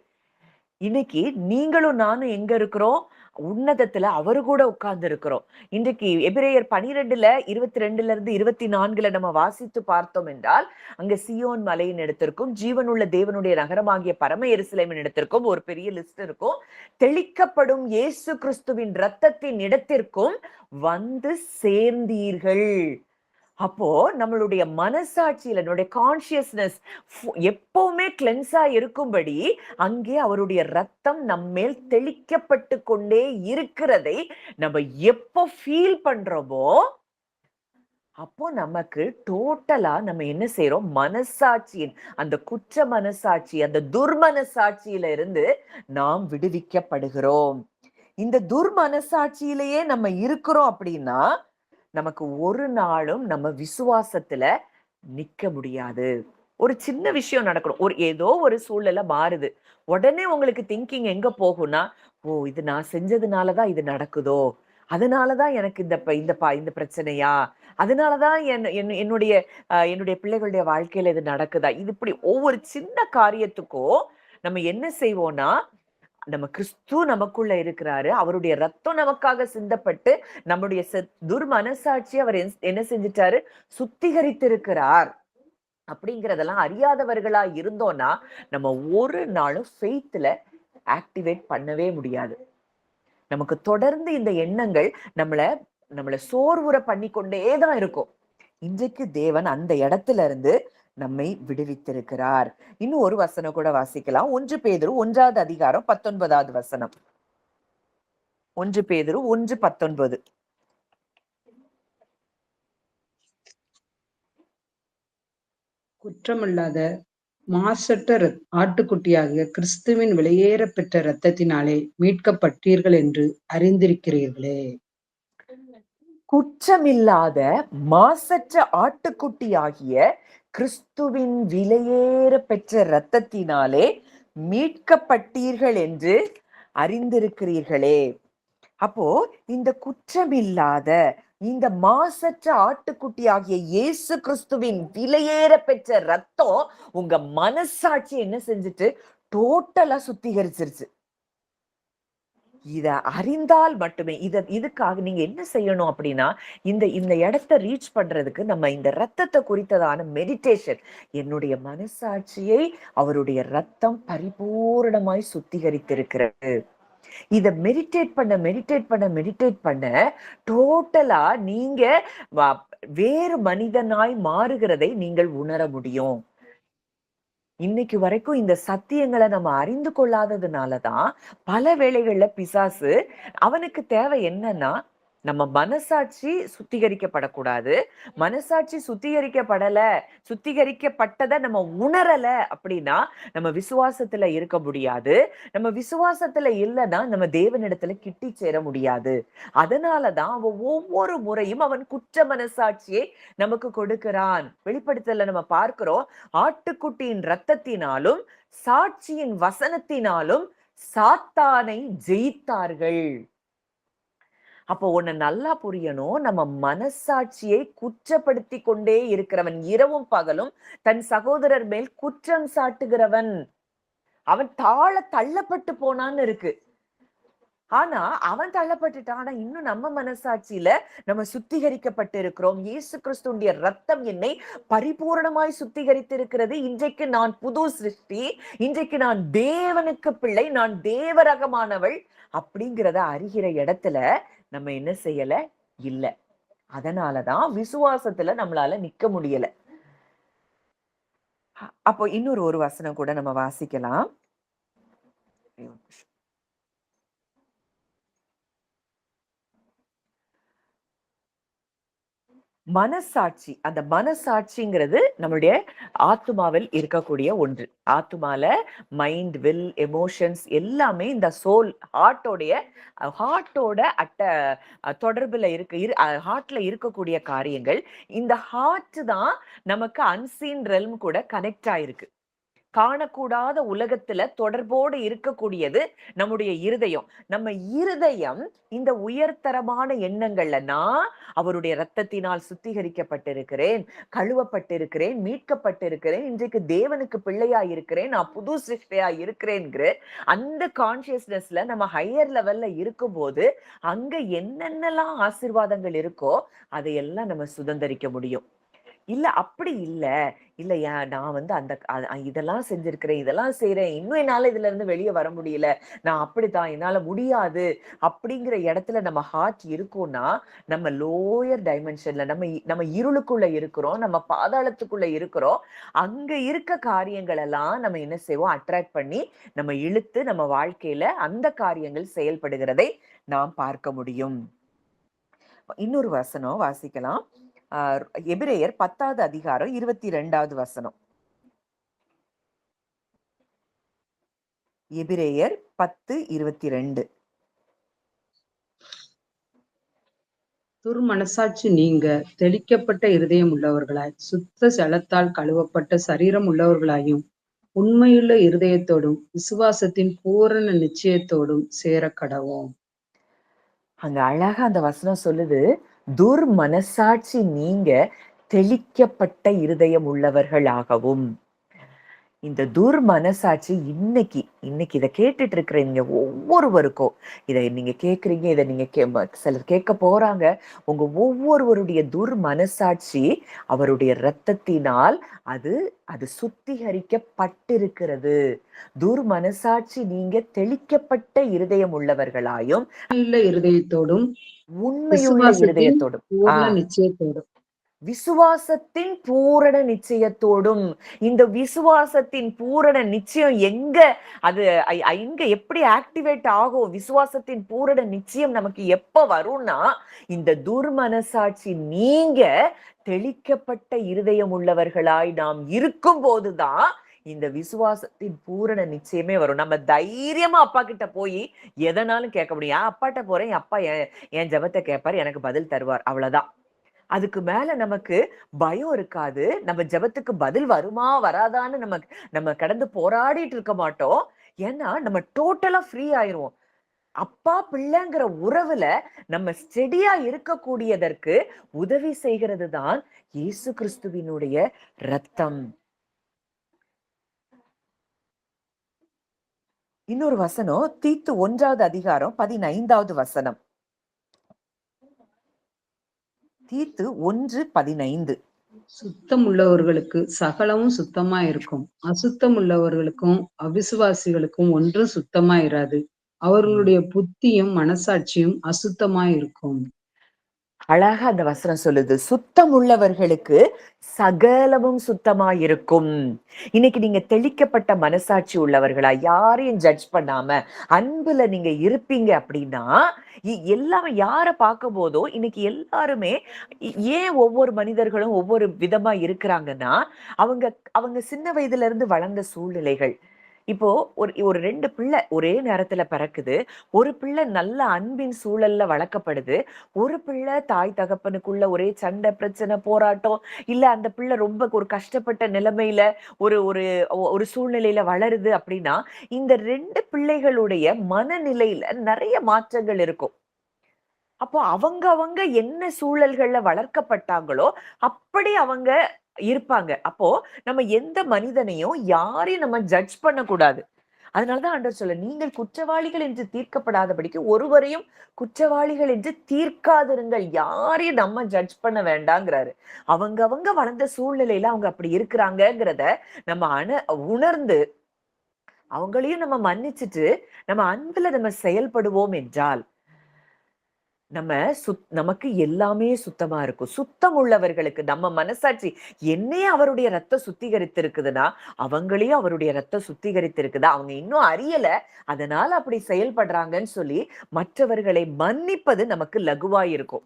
இன்னைக்கு நீங்களும் நானும் எங்க இருக்கிறோம்? உன்னதத்துல அவரு கூட உட்கார்ந்து இருக்கிறோம். இன்றைக்கு எபிரேயர் 12:22 24 நம்ம வாசித்து பார்த்தோம் என்றால், அங்க சியோன் மலையின் இடத்திற்கும் ஜீவனுள்ள தேவனுடைய நகரமாகிய பரம எருசலேமின் இடத்திற்கும் ஒரு பெரிய லிஸ்ட் இருக்கும். தெளிக்கப்படும் இயேசு கிறிஸ்துவின் இரத்தத்தின் இடத்திற்கும் வந்து சேர்ந்தீர்கள். அப்போ நம்மளுடைய மனசாட்சியில, நம்மளுடைய கான்சியஸ்னஸ் எப்பவுமே கிளென்ஸா இருக்கும்படி அங்கே அவருடைய ரத்தம் நம்மேல் தெளிக்கப்பட்டு கொண்டே இருக்கிறதை நம்ம எப்போ ஃபீல் பண்றோமோ அப்போ நமக்கு டோட்டலா நம்ம என்ன செய்யறோம்? மனசாட்சியின் அந்த குற்ற மனசாட்சி, அந்த துர்மனசாட்சியில இருந்து நாம் விடுவிக்கப்படுகிறோம். இந்த துர்மனசாட்சியிலேயே நம்ம இருக்கிறோம் அப்படின்னா நமக்கு ஒரு நாளும் நம்ம விசுவாசத்துல நிக்க முடியாது. ஒரு சின்ன விஷயம் நடக்கணும், ஏதோ ஒரு சூழ்நிலை மாறுது, உடனே உங்களுக்கு திங்கிங் எங்க போகும்னா, ஓ இது நான் செஞ்சதுனாலதான் இது நடக்குதோ, அதனாலதான் எனக்கு இந்த பிரச்சனையா, அதனாலதான் என்னுடைய பிள்ளைகளுடைய வாழ்க்கையில இது நடக்குதா. இது இப்படி ஒவ்வொரு சின்ன காரியத்துக்கும் நம்ம என்ன செய்வோம்னா, நம்ம கிறிஸ்து நமக்குள்ள இருக்கிறாரு, அவருடைய ரத்தம் நமக்காக சிந்தப்பட்டு நம்முடைய துர்மனசாட்சி அவர் என்ன செஞ்சிட்டாரு? சுத்திகரித்திருக்கிறார். அப்படிங்கிறதெல்லாம் அறியாதவர்களா இருந்தோம்னா நம்ம ஒரு நாளும் ஃபெய்த்ல ஆக்டிவேட் பண்ணவே முடியாது. நமக்கு தொடர்ந்து இந்த எண்ணங்கள் நம்மள சோர்வுற பண்ணி கொண்டேதான் இருக்கும். இன்றைக்கு தேவன் அந்த இடத்துல இருந்து நம்மை விடுவித்திருக்கிறார். இன்னும் ஒரு வசனம் கூட வாசிக்கலாம். 1 பேதுரு 1வது அதிகாரம் 19வது வசனம். 1 பேதுரு 1:19. குற்றமில்லாத மாசற்ற ஆட்டுக்குட்டியாகிய கிறிஸ்துவின் விலையேற பெற்ற இரத்தத்தினாலே மீட்கப்பட்டீர்கள் என்று அறிந்திருக்கிறீர்களே. குற்றமில்லாத மாசற்ற ஆட்டுக்குட்டியாகிய கிறிஸ்துவின் விலையேற பெற்ற இரத்தத்தினாலே மீட்கப்பட்டீர்கள் என்று அறிந்திருக்கிறீர்களே. அப்போ இந்த குற்றமில்லாத, இந்த மாசற்ற ஆட்டுக்குட்டி ஆகிய இயேசு கிறிஸ்துவின் விலையேற பெற்ற ரத்தம் உங்க மனசாட்சி என்ன செஞ்சுட்டு டோட்டலா சுத்திகரிச்சிருச்சு. இத அறிந்தால் மட்டுமே, இதுக்காக நீங்க என்ன செய்யணும் அப்படின்னா, இந்த இடத்தை ரீச் பண்றதுக்கு நம்ம இந்த ரத்தத்தை குறித்ததான மெடிடேஷன், என்னுடைய மனசாட்சியை அவருடைய ரத்தம் பரிபூரணமாய் சுத்திகரித்திருக்கிறது. இத மெடிடேட் பண்ண டோட்டலா நீங்க வேறு மனிதனாய் மாறுகிறதை நீங்கள் உணர முடியும். இன்னைக்கு வரைக்கும் இந்த சத்தியங்களை நம்ம அறிந்து கொள்ளாததுனாலதான் பல வேளைகள்ல பிசாசு, அவனுக்கு தேவை என்னன்னா, நம்ம மனசாட்சி சுத்திகரிக்கப்படக்கூடாது. மனசாட்சி சுத்திகரிக்கப்பட்டதை நம்ம உணரல அப்படின்னா நம்ம விசுவாசத்துல இருக்க முடியாது. நம்ம விசுவாசத்துல இல்லைன்னா நம்ம தேவனிடத்துல கிட்டி சேர முடியாது. அதனாலதான் அவன் ஒவ்வொரு முறையும் அவன் குற்ற மனசாட்சியை நமக்கு கொடுக்கிறான். வெளிப்படுத்தல நம்ம பார்க்கிறோம், ஆட்டுக்குட்டியின் இரத்தத்தினாலும் சாட்சியின் வசனத்தினாலும் சாத்தானை ஜெயித்தார்கள். அப்போ ஒண்ணு நல்லா புரியணும், நம்ம மனசாட்சியை குற்றப்படுத்தி கொண்டே இருக்கிறவன், இரவும் பகலும் தன் சகோதரர் மேல் குற்றம் சாட்டுகிறவன், அவன் தள்ளப்பட்டு போனான்னு இருக்கு. ஆனா அவன் தள்ளப்பட்டுட்டான். ஆனா இன்னும் நம்ம மனசாட்சியில நம்ம சுத்திகரிக்கப்பட்டு இருக்கிறோம். இயேசு கிறிஸ்துவின் ரத்தம் என்னை பரிபூரணமாய் சுத்திகரித்திருக்கிறது. இன்றைக்கு நான் புது சிருஷ்டி, இன்றைக்கு நான் தேவனுக்கு பிள்ளை, நான் தேவரகமானவள் அப்படிங்கிறத அறிகிற இடத்துல நம்ம என்ன செய்யல? இல்ல. அதனாலதான் விசுவாசத்துல நம்மளால நிக்க முடியல. அப்போ இன்னொரு ஒரு வசனம் கூட நம்ம வாசிக்கலாம். மனசாட்சி, அந்த மனசாட்சிங்கிறது நம்மளுடைய ஆத்துமாவில் இருக்கக்கூடிய ஒன்று. ஆத்துமால மைண்ட், வில், எமோஷன்ஸ் எல்லாமே இந்த சோல், ஹார்ட்டோட தொடர்புல ஹார்ட்ல இருக்கக்கூடிய காரியங்கள். இந்த ஹார்ட் தான் நமக்கு அன்சீன் ரெல்ம் கூட கனெக்ட் ஆயிருக்கு. காணக்கூடாத உலகத்துல தொடர்போடு இருக்கக்கூடியது நம்முடைய இருதயம். நம்ம இருதயம் இந்த உயர்தரமான எண்ணங்கள்ல, நான் அவருடைய இரத்தத்தினால் சுத்திகரிக்கப்பட்டிருக்கிறேன், கழுவப்பட்டிருக்கிறேன், மீட்கப்பட்டிருக்கிறேன், இன்றைக்கு தேவனுக்கு பிள்ளையா இருக்கிறேன், நான் புது சிருஷ்டியா இருக்கிறேன்ங்கிற அந்த கான்சியஸ்னஸ்ல நம்ம ஹையர் லெவல்ல இருக்கும்போது அங்க என்னென்னலாம் ஆசீர்வாதங்கள் இருக்கோ அதையெல்லாம் நம்ம சுதந்திரிக்க முடியும். இல்ல அப்படி இல்ல. இல்ல நான் வந்து இதெல்லாம் செஞ்சிருக்கிறேன், இதெல்லாம் செய்றேன். இன்னும் என்னால இதுல இருந்து வெளிய வர முடியல. நான் அப்படித்தான், என்னால முடியாது. அப்படிங்கிற இடத்துல நம்ம ஹார்ட் இருக்கோம்னா, நம்ம லோயர் டைமென்ஷன்ல நம்ம இருளுக்குள்ள இருக்கிறோம். நம்ம பாதாளத்துக்குள்ள இருக்கிறோம். அங்க இருக்க காரியங்கள் எல்லாம் நம்ம என்ன செய்வோம்? அட்ராக்ட் பண்ணி, நம்ம இழுத்து நம்ம வாழ்க்கையில அந்த காரியங்கள் செயல்படுகிறதை நாம் பார்க்க முடியும். இன்னொரு வசனம் வாசிக்கலாம். எபிரேயர் 10வது அதிகாரம் 22வது வசனம். எபிரேயர் 10:22. துர்மனசாட்சி நீங்க தெளிக்கப்பட்ட இருதயம் உள்ளவர்களாய், சுத்த ஜலத்தால் கழுவப்பட்ட சரீரம் உள்ளவர்களாயும், உண்மையுள்ள இருதயத்தோடும் விசுவாசத்தின் பூரண நிச்சயத்தோடும் சேர கடவோம். அங்க அழகா அந்த வசனம் சொல்லுது, துர்மனசாட்சி நீங்க தெளிக்கப்பட்ட இருதயம் உள்ளவர்களாகவும். இந்த துர்மனசாட்சி இன்னைக்கு இதை கேட்டுட்டு இருக்கிற நீங்க ஒவ்வொருவருக்கும், இதை நீங்க கேக்குறீங்க, இதை நீங்க சிலர் கேட்க போறாங்க. உங்க ஒவ்வொருவருடைய துர்மனசாட்சி அவருடைய இரத்தத்தினால் அது சுத்திகரிக்கப்பட்டிருக்கிறது. துர்மனசாட்சி நீங்க தெளிக்கப்பட்ட இருதயம் உள்ளவர்களாயும், இருதயத்தோடும் உண்மையுள்ள இருதயத்தோடும், பூர்ண நிச்சயத்தோடும். விசுவாசத்தின் பூரண நிச்சயத்தோடும். இந்த விசுவாசத்தின் பூரண நிச்சயம் எங்க எப்படி ஆக்டிவேட் ஆகும்? விசுவாசத்தின் பூரண நிச்சயம் நமக்கு எப்ப வரும்னா, இந்த துர்மனசாட்சி நீங்க தெளிக்கப்பட்ட இருதயம் உள்ளவர்களாய் நாம் இருக்கும் போதுதான் இந்த விசுவாசத்தின் பூரண நிச்சயமே வரும். நம்ம தைரியமா அப்பா கிட்ட போய் எதனாலும் கேட்க முடியும். அப்பாட்ட போறேன், அப்பா என் ஜெபத்தை கேட்பாரு, எனக்கு பதில் தருவார், அவ்வளவுதான். அதுக்கு மேல நமக்கு பயம் இருக்காது. நம்ம ஜெபத்துக்கு பதில் வருமா வராதான்னு நம்ம கடந்து போராடிட்டு இருக்க மாட்டோம். ஏன்னா நம்ம டோட்டலா ஃப்ரீ ஆயிருவோம். அப்பா பிள்ளைங்கிற உறவுல நம்ம ஸ்டெடியா இருக்கக்கூடியதற்கு உதவி செய்கிறது தான் இயேசு கிறிஸ்துவினுடைய ரத்தம். இன்னொரு வசனம், தீத்து 1வது அதிகாரம் 15வது வசனம். தீத்து 1:15. சுத்தம் உள்ளவர்களுக்கு சகலமும் சுத்தமா இருக்கும், அசுத்தம் உள்ளவர்களுக்கும் அவிசுவாசிகளுக்கும் ஒன்றும் சுத்தமா இராது. அவர்களுடைய புத்தியும் மனசாட்சியும் அசுத்தமா இருக்கும். அழகா அந்த வசனம் சொல்லுது, சுத்தம் உள்ளவர்களுக்கு சகலமும் சுத்தமாயிருக்கும். இன்னைக்கு நீங்க தெளிக்கப்பட்ட மனசாட்சி உள்ளவர்களா, யாரையும் ஜட்ஜ் பண்ணாம அன்புல நீங்க இருப்பீங்க அப்படின்னா, எல்லாமே யார பார்க்கும் போதோ இன்னைக்கு எல்லாருமே ஏன் ஒவ்வொரு மனிதர்களும் ஒவ்வொரு விதமா இருக்கிறாங்கன்னா, அவங்க அவங்க சின்ன வயதுல இருந்து வளர்ந்த சூழ்நிலைகள். இப்போ ஒரு 2 பிள்ளை ஒரே நேரத்துல பிறக்குது. ஒரு பிள்ளை நல்ல அன்பின் சூழல்ல வளர்க்கப்படுது. ஒரு பிள்ளை தாய் தகப்பனுக்குள்ள ஒரே சண்டை, பிரச்சனை, போராட்டம், இல்ல அந்த பிள்ளை ரொம்ப ஒரு கஷ்டப்பட்ட நிலைமையில ஒரு ஒரு ஒரு சூழ்நிலையில வளருது அப்படின்னா, இந்த 2 பிள்ளைகளுடைய மனநிலையில நிறைய மாற்றங்கள் இருக்கும். அப்போ அவங்க என்ன சூழல்கள்ல வளர்க்கப்பட்டாங்களோ அப்படி அவங்க இருப்பாங்க. அப்போ நம்ம எந்த மனிதனையும் யாரையும் நம்ம ஜட்ஜ் பண்ணக்கூடாது. அதனாலதான் ஆண்டவர் சொல்ல, நீங்கள் குற்றவாளிகள் என்று தீர்க்கப்படாதபடிக்கு ஒருவரையும் குற்றவாளிகள் என்று தீர்க்காதிருங்கள். யாரையும் நம்ம ஜட்ஜ் பண்ண வேண்டாங்கிறாரு. அவங்க வளர்ந்த சூழ்நிலையில அவங்க அப்படி இருக்கிறாங்கிறத நம்ம உணர்ந்து அவங்களையும் நம்ம மன்னிச்சுட்டு நம்ம அன்புல நம்ம செயல்படுவோம் என்றால் நமக்கு எல்லாமே சுத்தமா இருக்கும். சுத்தம் உள்ளவர்களுக்கு நம்ம மனசாட்சி என்னையே அவருடைய ரத்தம் சுத்திகரித்திருக்குதுன்னா, அவங்களையும் அவருடைய ரத்தம் சுத்திகரித்திருக்குதா, அவங்க இன்னும் அறியல, அதனால அப்படி செயல்படுறாங்கன்னு சொல்லி மற்றவர்களை மன்னிப்பது நமக்கு லகுவா இருக்கும்.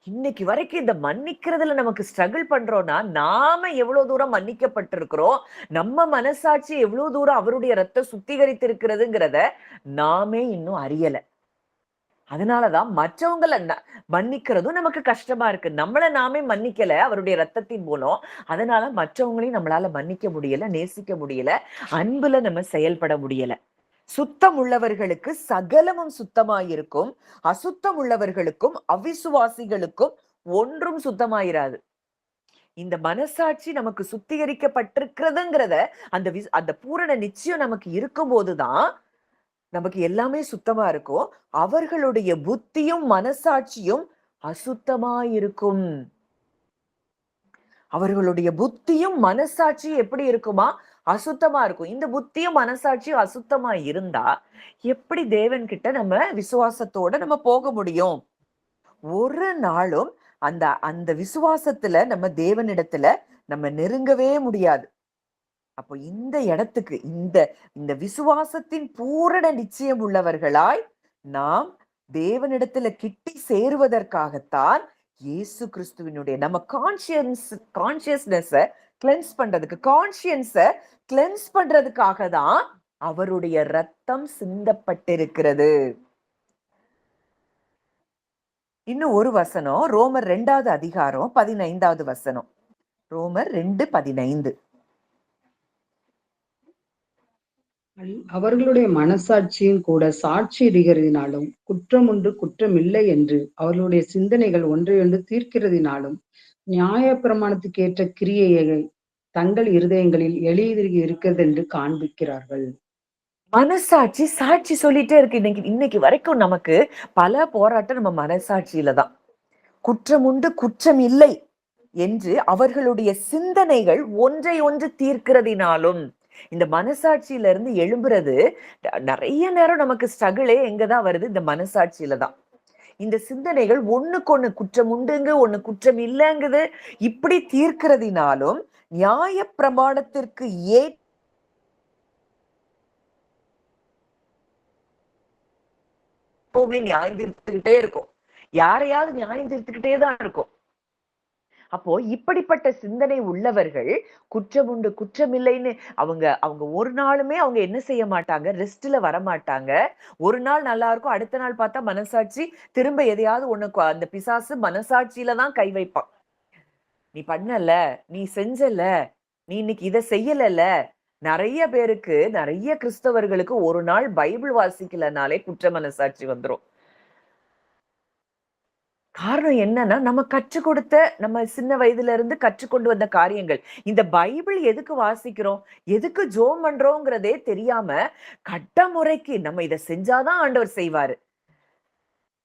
இன்னைக்கு வரைக்கும் இந்த மன்னிக்கிறதுல நமக்கு ஸ்ட்ரகிள் பண்றோம்னா, நாம எவ்வளவு தூரம் மன்னிக்கப்பட்டிருக்கிறோம், நம்ம மனசாட்சி எவ்வளவு தூரம் அவருடைய ரத்தம் சுத்திகரித்திருக்கிறதுங்கிறத நாமே இன்னும் அறியல. அதனாலதான் மற்றவங்கள மன்னிக்கிறதும் நமக்கு கஷ்டமா இருக்கு. நம்மள நாமே மன்னிக்கல அவருடைய ரத்தத்தின் மூலம். அதனால மற்றவங்களையும் நம்மளால மன்னிக்க முடியல, நேசிக்க முடியல, அன்புல நம்ம செயல்பட முடியல. சுத்தம் உள்ளவர்களுக்கு சகலமும் சுத்தமாயிருக்கும், அசுத்தம் உள்ளவர்களுக்கும் அவிசுவாசிகளுக்கும் ஒன்றும் சுத்தமாயிராது. இந்த மனசாட்சி நமக்கு சுத்திகரிக்கப்பட்டிருக்கிறதுங்கிறத அந்த பூரண நிச்சயம் நமக்கு இருக்கும்போதுதான் நமக்கு எல்லாமே சுத்தமா இருக்கும். அவர்களுடைய புத்தியும் மனசாட்சியும் அசுத்தமாயிருக்கும். அவர்களுடைய புத்தியும் மனசாட்சியும் எப்படி இருக்குமா? அசுத்தமா இருக்கும். இந்த புத்தியும் மனசாட்சியும் அசுத்தமா இருந்தா எப்படி தேவன் கிட்ட நம்ம விசுவாசத்தோட நம்ம போக முடியும்? ஒரு நாளும் அந்த அந்த விசுவாசத்துல நம்ம தேவனிடத்துல நம்ம நெருங்கவே முடியாது. அப்போ இந்த இடத்துக்கு இந்த இந்த விசுவாசத்தின் பூரண நிச்சயம் உள்ளவர்களாய் நாம் தேவனிடத்துல கிட்டி சேருவதற்காகத்தான் இயேசு கிறிஸ்துவினுடைய நம்ம கான்சியஸ்னஸ கிளென்ஸ் பண்றதுக்கு, கான்சியன்ஸ கிளென்ஸ் பண்றதுக்காக தான் அவருடைய ரத்தம் சிந்தப்பட்டிருக்கிறது. இன்னும் ஒரு வசனம், ரோமர் 2வது அதிகாரம் 15வது வசனம். ரோமர் 2:15. அவர்களுடைய மனசாட்சியும் கூட சாட்சியிடுகிறதினாலும் குற்றமுண்டு குற்றமில்லை என்று அவர்களுடைய சிந்தனைகள் ஒன்றையொன்று தீர்க்கிறதினாலும் நியாயப்பிரமாணத்துக்கு ஏற்ற கிரியையை தங்கள் இருதயங்களில் எழுதி இருக்கிறது என்று காண்பிக்கிறார்கள். மனசாட்சி சாட்சி சொல்லிட்டே இருக்கு. இன்னைக்கு வரைக்கும் நமக்கு பல போராட்டம் நம்ம மனசாட்சியில தான். குற்றம் உண்டு குற்றம் இல்லை என்று அவர்களுடைய சிந்தனைகள் ஒன்றை ஒன்று தீர்க்கிறதினாலும், இந்த மனசாட்சியில இருந்து எழும்புறது நிறைய நேரம் நமக்கு ஸ்ட்ரகிளே எங்கதான் வருது? இந்த மனசாட்சியில தான். இந்த சிந்தனைகள் ஒண்ணுக்கு குற்றம் உண்டுங்க, ஒண்ணு குற்றம் இல்லைங்குது, இப்படி தீர்க்கிறதினாலும் நியாய பிரமாணத்திற்கு எப்பவுமே நியாயம் தீர்த்துக்கிட்டே இருக்கும். யாரையாவது நியாயம் தீர்த்துக்கிட்டே தான் இருக்கும். அப்போ இப்படிப்பட்ட சிந்தனை உள்ளவர்கள் குற்றம் உண்டு குற்றம் இல்லைன்னு அவங்க அவங்க ஒரு நாளுமே அவங்க என்ன செய்ய மாட்டாங்க? ரெஸ்ட்ல வர மாட்டாங்க. ஒரு நாள் நல்லா இருக்கும், அடுத்த நாள் பார்த்தா மனசாட்சி திரும்ப எதையாவது ஒண்ணு அந்த பிசாசு மனசாட்சியில தான் கை வைப்பான். நீ பண்ணல, நீ செஞ்சல, நீ இன்னைக்கு இதை செய்யலல்ல. நிறைய பேருக்கு, நிறைய கிறிஸ்தவர்களுக்கு ஒரு நாள் பைபிள் வாசிக்கலனாலே குற்ற மனசாட்சி வந்துரும். காரணம் என்னன்னா, நம்ம கற்றுக் கொடுத்த, நம்ம சின்ன வயதுல இருந்து கற்றுக்கொண்டு வந்த காரியங்கள். இந்த பைபிள் எதுக்கு வாசிக்கிறோம், எதுக்கு ஜெபம் பண்றோங்கிறதே தெரியாம கட்டமுறைக்கு நம்ம இதை செஞ்சாதான் ஆண்டவர் செய்வாரு.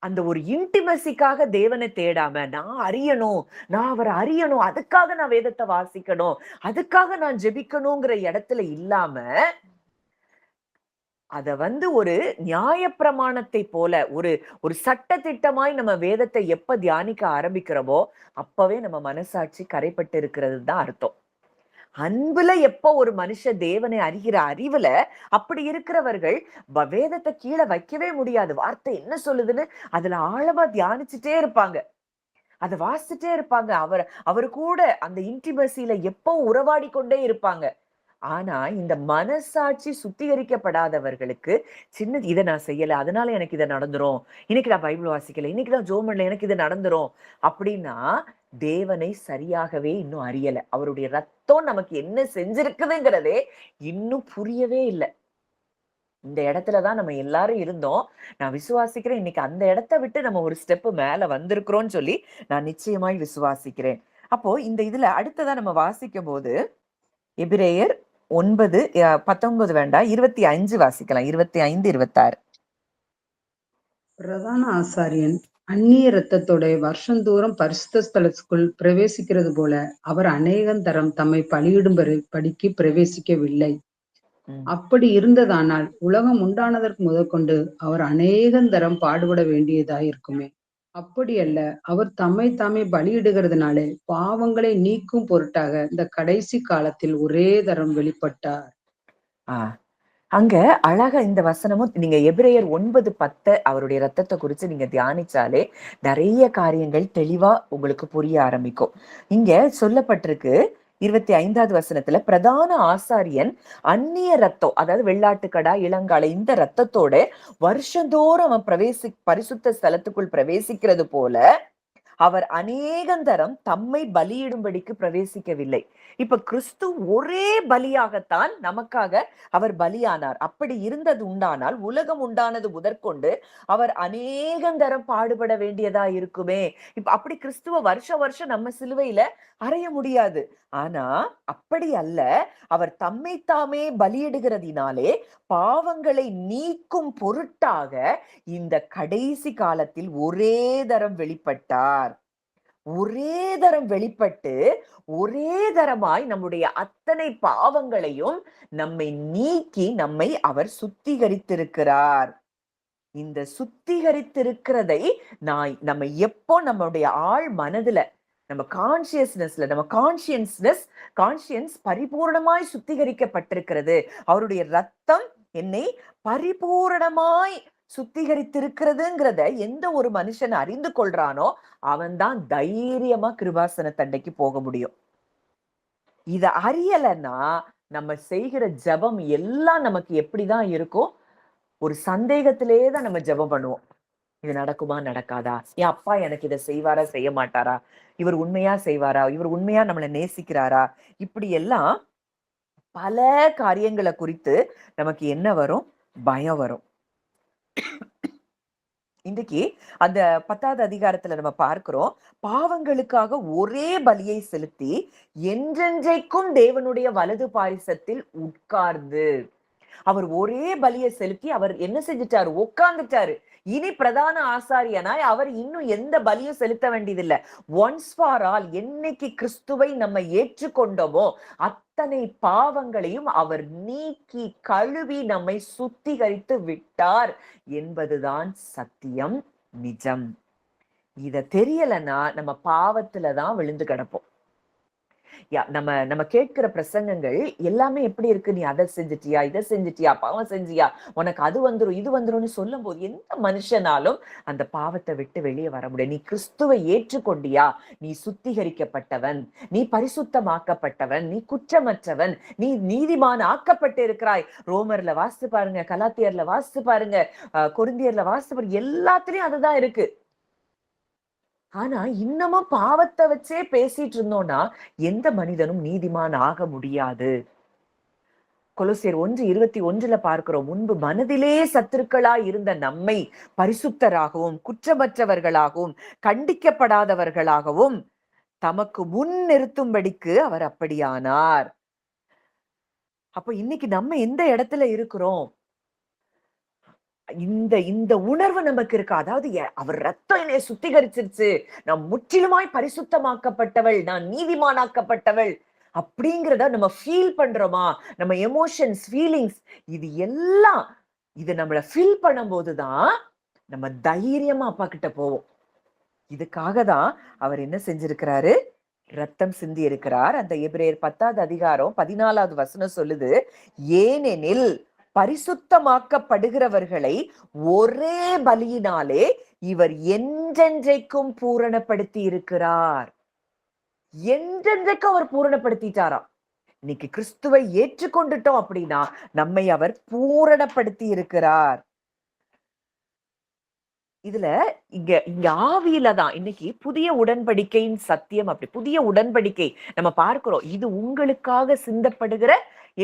அந்த ஒரு இன்டிமசிக்காக தேவனை தேடாம, நான் அறியணும், நான் அவரை அறியணும், அதுக்காக நான் வேதத்தை வாசிக்கணும், அதுக்காக நான் ஜெபிக்கணுங்கிற இடத்துல இல்லாம, அத ஒரு நியாயப்பிரமாணத்தை போல ஒரு ஒரு சட்ட திட்டமாய் நம்ம வேதத்தை எப்ப தியானிக்க ஆரம்பிக்கிறோமோ அப்பவே நம்ம மனசாட்சி கரைப்பட்டு இருக்கிறது தான் அர்த்தம். அன்புல எப்ப ஒரு மனுஷ தேவனை அறிகிற அறிவுல அப்படி இருக்கிறவர்கள் வேதத்தை கீழே வைக்கவே முடியாது. வார்த்தை என்ன சொல்லுதுன்னு அதுல ஆழமா தியானிச்சுட்டே இருப்பாங்க, அதை வாசிச்சுட்டே இருப்பாங்க. அவரு கூட அந்த இன்டிமசியில எப்போ உறவாடி கொண்டே இருப்பாங்க. ஆனா இந்த மனசாட்சி சுத்திகரிக்கப்படாதவர்களுக்கு சின்ன இதை நான் செய்யல, அதனால எனக்கு இதை நடந்துரும், இன்னைக்கு நான் பைபிள் வாசிக்கல, இன்னைக்கு நான் ஜெபம் பண்ணல, எனக்கு இது நடந்துரும் அப்படின்னா தேவனை சரியாகவே இன்னும் அறியல. அவருடைய ரத்தம் நமக்கு என்ன செஞ்சிருக்குதுங்கிறதே இன்னும் புரியவே இல்லை. இந்த இடத்துலதான் நம்ம எல்லாரும் இருந்தோம். நான் விசுவாசிக்கிறேன் இன்னைக்கு அந்த இடத்தை விட்டு நம்ம ஒரு ஸ்டெப் மேல வந்திருக்கிறோம்னு சொல்லி நான் நிச்சயமாய் விசுவாசிக்கிறேன். அப்போ இந்த இதுல அடுத்ததா நம்ம வாசிக்கும் போது எபிரேயர் 9 19 வேண்டாம், 25 வாசிக்கலாம். 25, 26. பிரதான ஆசாரியன் அந்நிய இரத்தத்தோட வருஷந்தோறும் பரிசுத்த ஸ்தலத்துக்குள் பிரவேசிக்கிறது போல அவர் அநேகந்தரம் தம்மை படிக்கு பிரவேசிக்கவில்லை. அப்படி இருந்ததானால் உலகம் உண்டானதற்கு முதற்கொண்டு அவர் அநேகந்தரம் பாடுபட வேண்டியதாயிருக்குமே. அப்படி அல்ல, அவர் தம்மை தாமே பலியிடுகிறதுனாலே பாவங்களை நீக்கும் பொருட்டாக இந்த கடைசி காலத்தில் ஒரே தரம் வெளிப்பட்டார். அங்க அழகா இந்த வசனமும் நீங்க எபிரேயர் 9:10 அவருடைய ரத்தத்தை குறிச்சு நீங்க தியானிச்சாலே நிறைய காரியங்கள் தெளிவா உங்களுக்கு புரிய ஆரம்பிக்கும். இங்க சொல்லப்பட்டிருக்கு 25வது வசனத்துல, பிரதான ஆசாரியன் அந்நிய ரத்தம், அதாவது வெள்ளாட்டுக்கடா, இளங்காளை, இந்த ரத்தத்தோட வருஷந்தோறும் அவன் பரிசுத்த ஸ்தலத்துக்குள் பிரவேசிக்கிறது போல அவர் அநேகந்தரம் தம்மை பலியிடும்படிக்கு பிரவேசிக்கவில்லை. இப்ப கிறிஸ்து ஒரே பலியாகத்தான் நமக்காக அவர் பலியானார். அப்படி இருந்தது உண்டானால் உலகம் உண்டானது முதற்கொண்டு அவர் அநேகந்தரம் பாடுபட வேண்டியதா இருக்குமே. இப்ப அப்படி கிறிஸ்துவ வருஷம் நம்ம சிலுவையில அறைய முடியாது. ஆனா அப்படி அல்ல, அவர் தம்மை தாமே பலியிடுகிறதினாலே பாவங்களை நீக்கும் பொருட்டாக இந்த கடைசி காலத்தில் ஒரே தரம் வெளிப்பட்டார். ஒரே தரம் வெளிப்பட்டு ஒரே தரமாய் நம்முடைய அத்தனை பாவங்களையும் நம்மை நீக்கி நம்மை அவர் சுத்திகரித்திருக்கிறார். இந்த சுத்திகரித்திருக்கிறதை நம்ம எப்போ நம்முடைய ஆழ் மனதுல, நம்ம கான்சியன்ஸ் பரிபூர்ணமாய் சுத்திகரிக்கப்பட்டிருக்கிறது. அவருடைய ரத்தம் என்னை பரிபூரணமாய் சுத்திகரித்திருக்கிறதுங்கிறத எந்த ஒரு மனுஷன் அறிந்து கொள்றானோ அவன்தான் தைரியமா கிருபாசன தண்டைக்கு போக முடியும். இத அறியலைன்னா நம்ம செய்கிற ஜபம் எல்லாம் நமக்கு எப்படிதான் இருக்கும்? ஒரு சந்தேகத்திலேயே தான் நம்ம ஜபம் பண்ணுவோம். இது நடக்குமா நடக்காதா? என் அப்பா எனக்கு இதை செய்வாரா செய்ய மாட்டாரா? இவர் உண்மையா செய்வாரா? இவர் உண்மையா நம்மளை நேசிக்கிறாரா? இப்படி எல்லாம் பல காரியங்களை குறித்து நமக்கு என்ன வரும்? பயம் வரும். இன்றைக்கு அந்த 10வது அதிகாரத்துல நம்ம பார்க்கிறோம், பாவங்களுக்காக ஒரே பலியை செலுத்தி என்றென்றைக்கும் தேவனுடைய வலது பாரிசத்தில் உட்கார்ந்து, அவர் ஒரே பலியை செலுத்தி அவர் என்ன செஞ்சிட்டாரு? உட்கார்ந்துட்டாரு. இனி பிரதான ஆசாரியனாய் அவர் இன்னும் எந்த பலியும் செலுத்த வேண்டியதில்லை. ஒன்ஸ் ஃபார் ஆல், என்னைக்கு கிறிஸ்துவை நம்ம ஏற்றுக்கொண்டோமோ அத்தனை பாவங்களையும் அவர் நீக்கி கழுவி நம்மை சுத்திகரித்து விட்டார் என்பதுதான் சத்தியம், நிஜம். இத தெரியலன்னா நம்ம பாவத்துலதான் விழுந்து கிடப்போம். நம்ம கேட்கிற பிரசங்கங்கள் எல்லாமே எப்படி இருக்கு? நீ அதை செஞ்சிட்டியா, இதை செஞ்சிட்டியா, பாவம் செஞ்சியா, உனக்கு அது வந்துரும் இது வந்துரும்னு சொல்லும் போது எந்த மனுஷனாலும் அந்த பாவத்தை விட்டு வெளியே வர முடியாது. நீ கிறிஸ்துவை ஏற்றுக்கொண்டியா, நீ சுத்திகரிக்கப்பட்டவன், நீ பரிசுத்தமாக்கப்பட்டவன், நீ குற்றமற்றவன், நீ நீதிமான் ஆக்கப்பட்டு இருக்கிறாய். ரோமர்ல வாசித்து பாருங்க, கலாத்தியர்ல வாசித்து பாருங்க, கொரிந்தியர்ல வாசித்து பாருங்க, எல்லாத்துலயும் அதுதான் இருக்கு. ஆனா இன்னமும் பாவத்தை வச்சே பேசிட்டு இருந்தோம்னா எந்த மனிதனும் நீதிமான் ஆக முடியாது. கொலோசியர் 1:21 பார்க்கிறோம், முன்பு மனதிலே சத்துருக்களாய் இருந்த நம்மை பரிசுத்தராகவும் குற்றமற்றவர்களாகவும் கண்டிக்கப்படாதவர்களாகவும் தமக்கு முன் நிறுத்தும்படிக்கு அவர் அப்படியானார். அப்ப இன்னைக்கு நம்ம எந்த இடத்துல இருக்கிறோம்? இந்த உணர்வு நமக்கு இருக்கு. அதாவது அவர் ரத்தம் என்னை சுத்திகரிச்சிருச்சு, நான் முற்றிலுமாய் பரிசுத்தமாக்கப்பட்டவள், நான் நீதிமானாக்கப்பட்டவள் அப்படிங்கிறத நம்ம ஃபீல் பண்றோமா? நம்ம எமோஷன்ஸ், ஃபீலிங்ஸ், இது எல்லாம் இது நம்மள ஃபீல் பண்ணும் போதுதான் நம்ம தைரியமா அப்பா கிட்ட போவோம். இதுக்காக தான் அவர் என்ன செஞ்சிருக்கிறாரு? ரத்தம் சிந்தி இருக்கிறார். அந்த எபிரேயர் 10வது அதிகாரம் 14வது வசனம் சொல்லுது, ஏனெனில் பரிசுத்தமாக்கப்படுகிறவர்களை ஒரே பலியினாலே இவர் என்றென்றைக்கும் பூரணப்படுத்தி இருக்கிறார். என்றென்றைக்கும் அவர் பூரணப்படுத்திட்டாராம். இன்னைக்கு கிறிஸ்துவை ஏற்றுக்கொண்டுட்டோம் அப்படின்னா நம்மை அவர் பூரணப்படுத்தி இருக்கிறார். இதுல இங்க ஆவியில தான் இன்னைக்கு புதிய உடன்படிக்கையின் சத்தியம். அப்படி புதிய உடன்படிக்கை நம்ம பார்க்கிறோம். இது உங்களுக்காக சிந்தப்படுகிற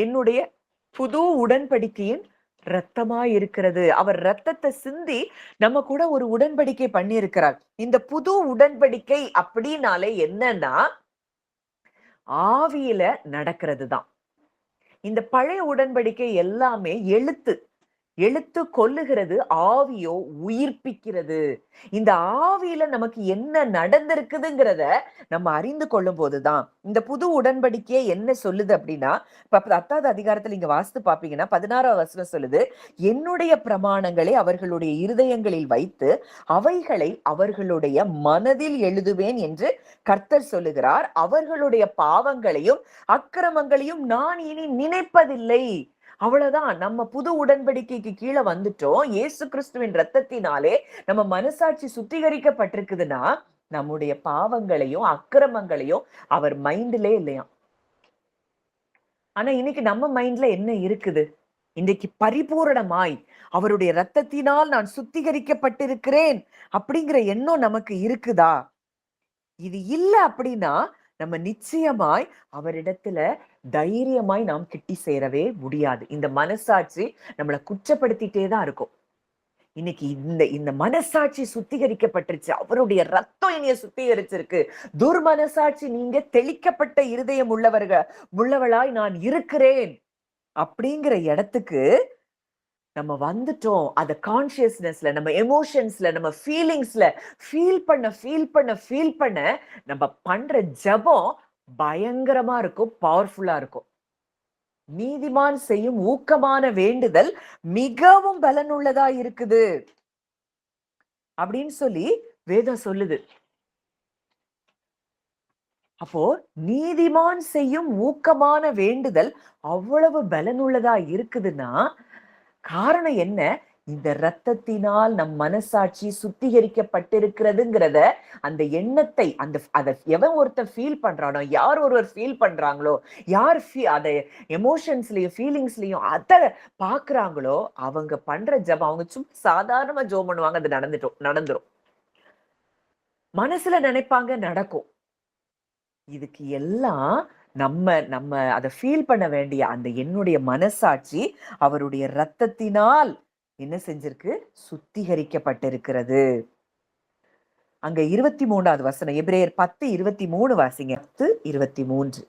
என்னுடைய புது உடன்படிக்கையின் ரத்தமாய் இருக்கிறது. அவர் ரத்தத்தை சிந்தி நம்ம கூட ஒரு உடன்படிக்கை பண்ணி இருக்கிறார். இந்த புது உடன்படிக்கை அப்படின்னாலே என்னன்னா ஆவியில நடக்கிறது தான். இந்த பழைய உடன்படிக்கை எல்லாமே எழுத்து கொல்லுகிறது, ஆவியோ உயிர்ப்பிக்கிறது. இந்த ஆவியில நமக்கு என்ன நடந்திருக்குதுங்கிறத நம்ம அறிந்து கொள்ளும் போதுதான் இந்த புது உடன்படிக்கையே என்ன சொல்லுது அப்படின்னா, 10வது அதிகாரத்துல இங்க வாசித்து பாப்பீங்கன்னா 16வது வசனம் சொல்லுது, என்னுடைய பிரமாணங்களை அவர்களுடைய இருதயங்களில் வைத்து அவைகளை அவர்களுடைய மனதில் எழுதுவேன் என்று கர்த்தர் சொல்லுகிறார். அவர்களுடைய பாவங்களையும் அக்கிரமங்களையும் நான் இனி நினைப்பதில்லை. அவ்வளவுதான். நம்ம புது உடன்படிக்கைக்கு கீழே வந்துட்டோம். இயேசு கிறிஸ்துவின் ரத்தத்தினாலே நம்ம மனசாட்சி சுத்திகரிக்கப்பட்டிருக்குதுன்னா நம்முடைய பாவங்களையும் அக்கிரமங்களையும் அவர் மைண்ட்லே இல்லையா. ஆனா இன்னைக்கு நம்ம மைண்ட்ல என்ன இருக்குது? இன்றைக்கு பரிபூரணமாய் அவருடைய ரத்தத்தினால் நான் சுத்திகரிக்கப்பட்டிருக்கிறேன் அப்படிங்கிற எண்ணம் நமக்கு இருக்குதா? இது இல்ல அப்படின்னா நம்ம நிச்சயமாய் அவரிடத்துல தைரியமாய் நாம் கிட்டி சேரவே முடியாது. இந்த மனசாட்சி நம்மளை குற்றப்படுத்திட்டே தான் இருக்கும். இன்னைக்கு இந்த இந்த மனசாட்சி சுத்திகரிக்கப்பட்டுருச்சு. அவருடைய ரத்தம் என்னைய சுத்திகரிச்சிருக்கு. துர்மனசாட்சி நீங்க தெளிக்கப்பட்ட இருதயம் உள்ளவளாய் நான் இருக்கிறேன் அப்படிங்கிற இடத்துக்கு நம்ம வந்துட்டோம். அத கான்சியஸ்னஸ்ல, நம்ம எமோஷன்ஸ்ல, நம்ம ஃபீலிங்ஸ்ல ஃபீல் பண்ண நம்ம பண்ற ஜெபம் பயங்கரமா இருக்கும், பவர்ஃபுல்லா இருக்கும். நீதிமான் செய்யும் ஊக்கமான வேண்டுதல் மிகவும் பலனுள்ளதா இருக்குது அப்படின்னு சொல்லி வேதம் சொல்லுது. அப்போ நீதிமான் செய்யும் ஊக்கமான வேண்டுதல் அவ்வளவு பலனுள்ளதா இருக்குதுன்னா காரணம் என்ன? இந்த ரத்தத்தினால் நம் மனசாட்சி சுத்திகரிக்கப்பட்டிருக்கிறதுங்கிறத அந்த எண்ணத்தை அதை எவன் ஒருத்தன் ஃபீல் பண்றானோ, யார் ஒருவர் ஃபீல் பண்றாங்களோ, யார் அதை எமோஷன்ஸ்லயும் ஃபீலிங்ஸ்லயும் அதை பாக்குறாங்களோ அவங்க பண்ற ஜபம், அவங்க சும்மா சாதாரணமா ஜோம் பண்ணுவாங்க, அது நடந்துரும். மனசுல நினைப்பாங்க, நடக்கும். இதுக்கு எல்லாம் நம்ம நம்ம அதை ஃபீல் பண்ண வேண்டிய அந்த என்னுடைய மனசாட்சி அவருடைய ரத்தத்தினால் என்ன செஞ்சிருக்கு? சுத்திகரிக்கப்பட்டிருக்கிறது. அங்க 23வது வசனம், எபிரேயர் 10:23 வாசிங்க. 10:23.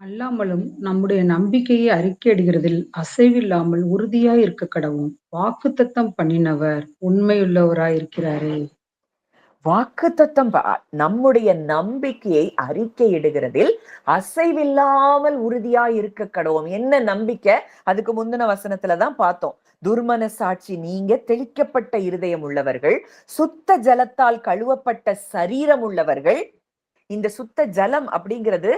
அல்லாமலும் நம்முடைய நம்பிக்கையை அறிக்கையிடுகிறதில் அசைவில்லாமல் உறுதியாய் இருக்க கடவும் வாக்குத்தத்தம் பண்ணினவர் உண்மையுள்ளவராய் இருக்கிறாரே. வாக்குத்தத்தம் நம்முடைய நம்பிக்கையை அறிக்கையிடுகிறதில் அசைவில்லாமல் உறுதியாய் இருக்க கடவோம். என்ன நம்பிக்கை? அதுக்கு முந்தின வசனத்துலதான் பார்த்தோம். துர்மனசாட்சி நீங்க தெளிக்கப்பட்ட இருதயம் உள்ளவர்கள், சுத்த ஜலத்தால் கழுவப்பட்ட சரீரம் உள்ளவர்கள். இந்த சுத்த ஜலம் அப்படிங்கிறது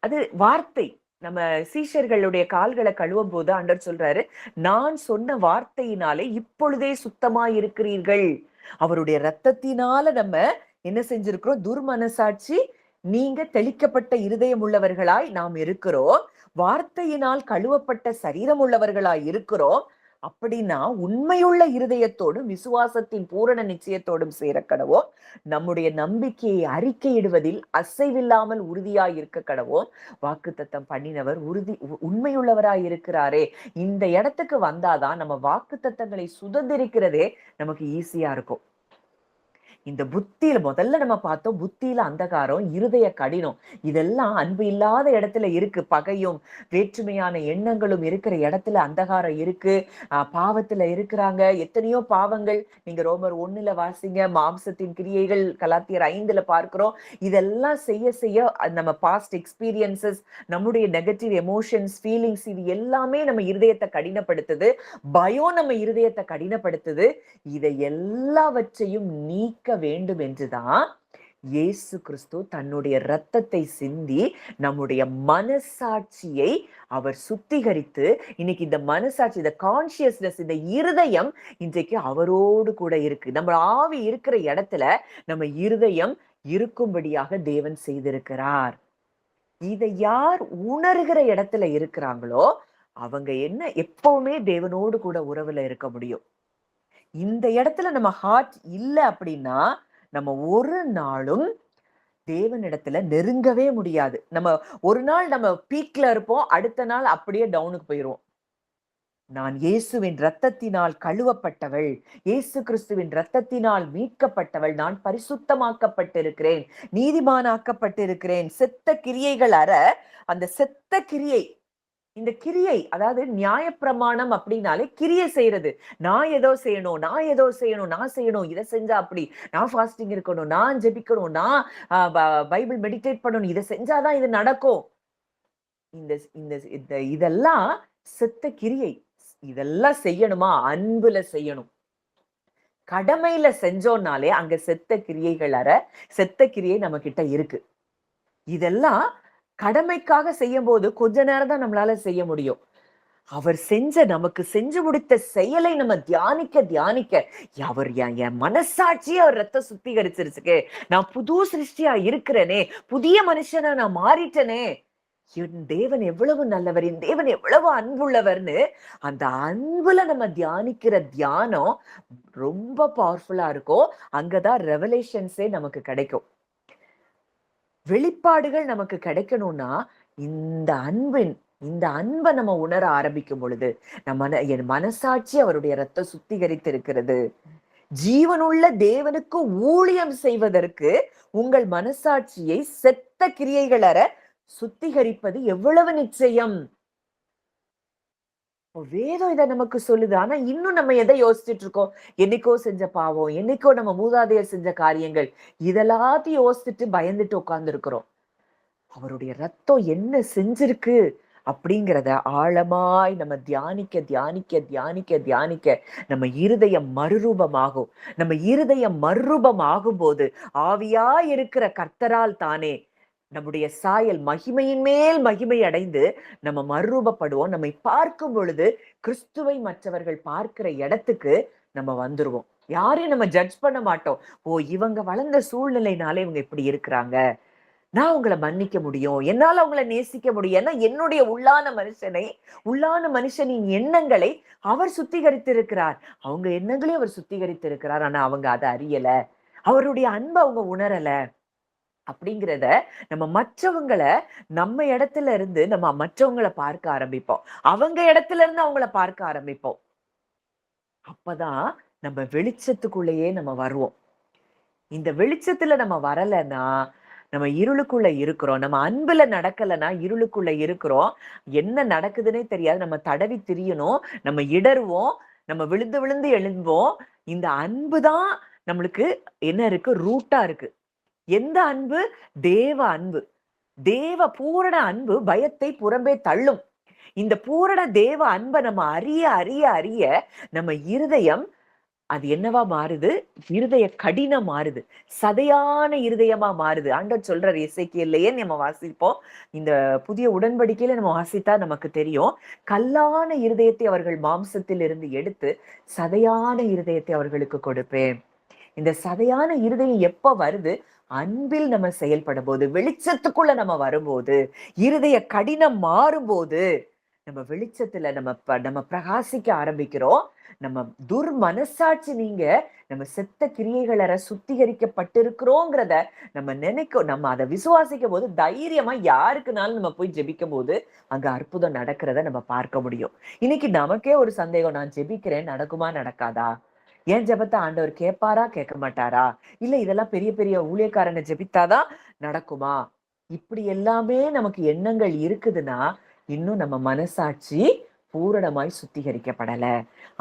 அது வார்த்தை. நம்ம சீஷர்களுடைய கால்களை கழுவும் போது ஆண்டவர் சொல்றாரு, நான் சொன்ன வார்த்தையினாலே இப்பொழுதே சுத்தமாய் இருக்கிறீர்கள். அவருடைய ரத்தத்தினால நம்ம என்ன செஞ்சிருக்கிறோம்? துர்மனசாட்சி நீங்க தெளிக்கப்பட்ட இருதயம் உள்ளவர்களாய் நாம் இருக்கிறோம். வார்த்தையினால் கழுவப்பட்ட சரீரம் உள்ளவர்களாய் இருக்கிறோம். அப்படின்னா உண்மையுள்ள இருதயத்தோடும் விசுவாசத்தின் பூரண நிச்சயத்தோடும் சேர கடவோம். நம்முடைய நம்பிக்கையை அறிக்கையிடுவதில் அசைவில்லாமல் உறுதியாய் இருக்க கடவோம். வாக்குத்தத்தம் பண்ணினவர் உண்மையுள்ளவராய் இருக்கிறாரே. இந்த இடத்துக்கு வந்தாதான் நம்ம வாக்குத்தத்தங்களை சுதந்திரிக்கிறதே நமக்கு ஈஸியா இருக்கும். இந்த புத்தியில முதல்ல நம்ம பார்த்தோம், புத்தியில அந்தகாரம், இருதய கடினம், இதெல்லாம் அன்பு இல்லாத இடத்துல இருக்கு. பகையும் வேற்றுமையான எண்ணங்களும் இருக்கிற இடத்துல அந்தகாரம் இருக்கு. பாவத்துல இருக்கிறாங்க. எத்தனையோ பாவங்கள் நீங்க ரோமர் 1ல வாசிங்க. மாம்சத்தின் கிரியைகள் கலாத்தியர் 5ல பார்க்கிறோம். இதெல்லாம் செய்ய செய்ய நம்ம பாஸ்ட் எக்ஸ்பீரியன்சஸ், நம்முடைய நெகட்டிவ் எமோஷன்ஸ், ஃபீலிங்ஸ், இது எல்லாமே நம்ம இருதயத்தை கடினப்படுத்துது. பயம் நம்ம இருதயத்தை கடினப்படுத்துது. இதை எல்லாவற்றையும் நீக்க வேண்டும் என்றுதான் இயேசு கிறிஸ்து தன்னுடைய இரத்தத்தை சிந்தி நம்முடைய மனசாட்சியை அவர் சுத்திகரித்து, இன்னைக்கு இந்த மனசாட்சி, இந்த கான்சியஸ்னஸ், இந்த இருதயம் இன்றைக்கு அவரோடு கூட இருக்கு. நம்ம ஆவி இருக்கிற இடத்துல நம்ம இருதயம் இருக்கும்படியாக தேவன் செய்திருக்கிறார். இதை யார் உணர்கிற இடத்துல இருக்கிறாங்களோ அவங்க என்ன எப்பவுமே தேவனோடு கூட உறவுல இருக்க முடியும். இந்த இடத்துல நம்ம ஹார்ட் இல்ல அப்படின்னா நம்ம ஒரு நாளும் தேவனிடத்துல நெருங்கவே முடியாது. நம்ம ஒரு நாள் நம்ம பீக்ல இருப்போம், அடுத்த நாள் அப்படியே டவுனுக்கு போயிருவோம். நான் இயேசுவின் இரத்தத்தினால் கழுவப்பட்டவள், இயேசு கிறிஸ்துவின் இரத்தத்தினால் மீட்கப்பட்டவள், நான் பரிசுத்தமாக்கப்பட்டிருக்கிறேன், நீதிமானாக்கப்பட்டிருக்கிறேன். செத்த கிரியைகள் அற அந்த செத்த கிரியை, இந்த கிரியை, அதாவது நியாயப்பிரமாணம் அப்படின்னாலே கிரியை செய்யறது. நான் ஏதோ செய்யணும், நான் செய்யணும், இதை செஞ்சா அப்படி, நான் ஃபாஸ்டிங் இருக்கணும், நான் ஜெபிக்கணும், நான் பைபிள் மெடிடேட் பண்ணணும், இதை செஞ்சாதான் இது நடக்கும். இதெல்லாம் செத்த கிரியை. இதெல்லாம் செய்யணுமா? அன்புல செய்யணும். கடமையில செஞ்சோம்னாலே அங்க செத்த கிரியைகள் அற செத்த கிரியை நம்ம கிட்ட இருக்கு. இதெல்லாம் கடமைக்காக செய்யும் போது கொஞ்ச நேரம் தான் நம்மளால செய்ய முடியும். அவர் நமக்கு செஞ்சு முடித்த செயலை நம்ம தியானிக்க தியானிக்க அவர் என் மனசாட்சியே அவர் ரத்தம் சுத்திகரிச்சிருச்சுக்கே, நான் புது சிருஷ்டியா இருக்கிறேனே, புதிய மனுஷனா நான் மாறிட்டனே, என் தேவன் எவ்வளவு நல்லவர், என் தேவன் எவ்வளவு அன்புள்ளவர்னு அந்த அன்புல நம்ம தியானிக்கிற தியானம் ரொம்ப பவர்ஃபுல்லா இருக்கும். அங்கதான் ரெவலேஷன்ஸே நமக்கு கிடைக்கும். வெளிப்பாடுகள் நமக்கு கிடைக்கணும்னா இந்த அன்பை நம்ம உணர ஆரம்பிக்கும் பொழுது என் மனசாட்சி அவருடைய ரத்தம் சுத்திகரித்து இருக்கிறது. ஜீவனுள்ள தேவனுக்கு ஊழியம் செய்வதற்கு உங்கள் மனசாட்சியை செத்த கிரியைகள் அற சுத்திகரிப்பது எவ்வளவு நிச்சயம். வேதம் இதை நமக்கு சொல்லுது. ஆனா இன்னும் நம்ம எதை யோசிச்சுட்டு இருக்கோம்? என்னைக்கோ செஞ்ச பாவம், என்னைக்கோ நம்ம மூதாதையர் செஞ்ச காரியங்கள், இதெல்லாத்தையும் யோசிச்சுட்டு பயந்துட்டு உட்கார்ந்து இருக்கிறோம். அவருடைய ரத்தம் என்ன செஞ்சிருக்கு அப்படிங்கிறத ஆழமாய் நம்ம தியானிக்க தியானிக்க தியானிக்க தியானிக்க நம்ம இருதயம் மறுரூபமாகும். நம்ம இருதயம் மறுரூபமாகும் போது ஆவியா இருக்கிற கர்த்தரால் தானே நம்முடைய சாயல் மகிமையின் மேல் மகிமை அடைந்து நம்ம மறுரூபப்படுவோம். நம்மை பார்க்கும் பொழுது கிறிஸ்துவை மற்றவர்கள் பார்க்கிற இடத்துக்கு நம்ம வந்துருவோம். யாரையும் நம்ம ஜட்ஜ் பண்ண மாட்டோம். ஓ, இவங்க வளர்ந்த சூழ்நிலைனால இவங்க இப்படி இருக்கிறாங்க, நான் உங்களை மன்னிக்க முடியும், என்னால அவங்களை நேசிக்க முடியும். ஏன்னா என்னுடைய உள்ளான மனுஷனின் எண்ணங்களை அவர் சுத்திகரித்திருக்கிறார். அவங்க எண்ணங்களையும் அவர் சுத்திகரித்திருக்கிறார். ஆனா அவங்க அதை அறியல, அவருடைய அன்பை அவங்க உணரல. அப்படிங்கிறத நம்ம மற்றவங்களை நம்ம இடத்துல இருந்து நம்ம மற்றவங்களை பார்க்க ஆரம்பிப்போம். அவங்க இடத்துல இருந்து அவங்கள பார்க்க ஆரம்பிப்போம். அப்பதான் நம்ம வெளிச்சத்துக்குள்ளேயே நம்ம வருவோம். இந்த வெளிச்சத்துல நம்ம வரலைன்னா நம்ம இருளுக்குள்ள இருக்கிறோம். நம்ம அன்புல நடக்கலைன்னா இருளுக்குள்ள இருக்கிறோம். என்ன நடக்குதுன்னே தெரியாது. நம்ம தடவி திரியணும், நம்ம இடறுவோம், நம்ம விழுந்து விழுந்து எழும்போம். இந்த அன்பு தான் நம்மளுக்கு என்ன இருக்கு, ரூட்டா இருக்கு. எந்த அன்பு? தேவ அன்பு. தேவ பூரண அன்பு பயத்தை புறம்பே தள்ளும். இந்த பூரண தேவ அன்பை நம்ம அறிய அறிய அறிய நம்ம இருதயம் அது என்னவா மாறுது? இருதய கடினம் மாறுது, சதையான இருதயமா மாறுது. ஆண்டவர் சொல்றார் எசேக்கியேலையே நம்ம வாசிப்போம். இந்த புதிய உடன்படிக்கையில நம்ம வாசித்தா நமக்கு தெரியும். கல்லான இருதயத்தை அவர்கள் மாம்சத்தில் இருந்து எடுத்து சதையான இருதயத்தை அவர்களுக்கு கொடுப்பேன். இந்த சதையான இருதயம் எப்ப வருது? அன்பில் நம்ம செயல்படும் போது, வெளிச்சத்துக்குள்ள நம்ம வரும்போது, இருதய கடினம் மாறும்போது நம்ம வெளிச்சத்துல நம்ம பிரகாசிக்க ஆரம்பிக்கிறோம். நம்ம துர்மனசாட்சி நீங்க நம்ம செத்த கிரியைகள சுத்திகரிக்கப்பட்டிருக்கிறோங்கிறத நம்ம அதை விசுவாசிக்கும் போது தைரியமா யாருக்குனாலும் நம்ம போய் ஜெபிக்கும் போது அங்க அற்புதம் நடக்கிறத நம்ம பார்க்க முடியும். இன்னைக்கு நமக்கே ஒரு சந்தேகம், நான் ஜெபிக்கிறேன், நடக்குமா நடக்காதா? ஏன் ஜெபத்தை ஆண்டவர் கேட்பாரா கேட்க மாட்டாரா? இல்ல இதெல்லாம் பெரிய பெரிய ஊழியக்காரனை ஜெபித்தாதான் நடக்குமா? இப்படி எல்லாமே நமக்கு எண்ணங்கள் இருக்குதுன்னா இன்னும் நம்ம மனசாட்சி பூரணமாய் சுத்திகரிக்கப்படல.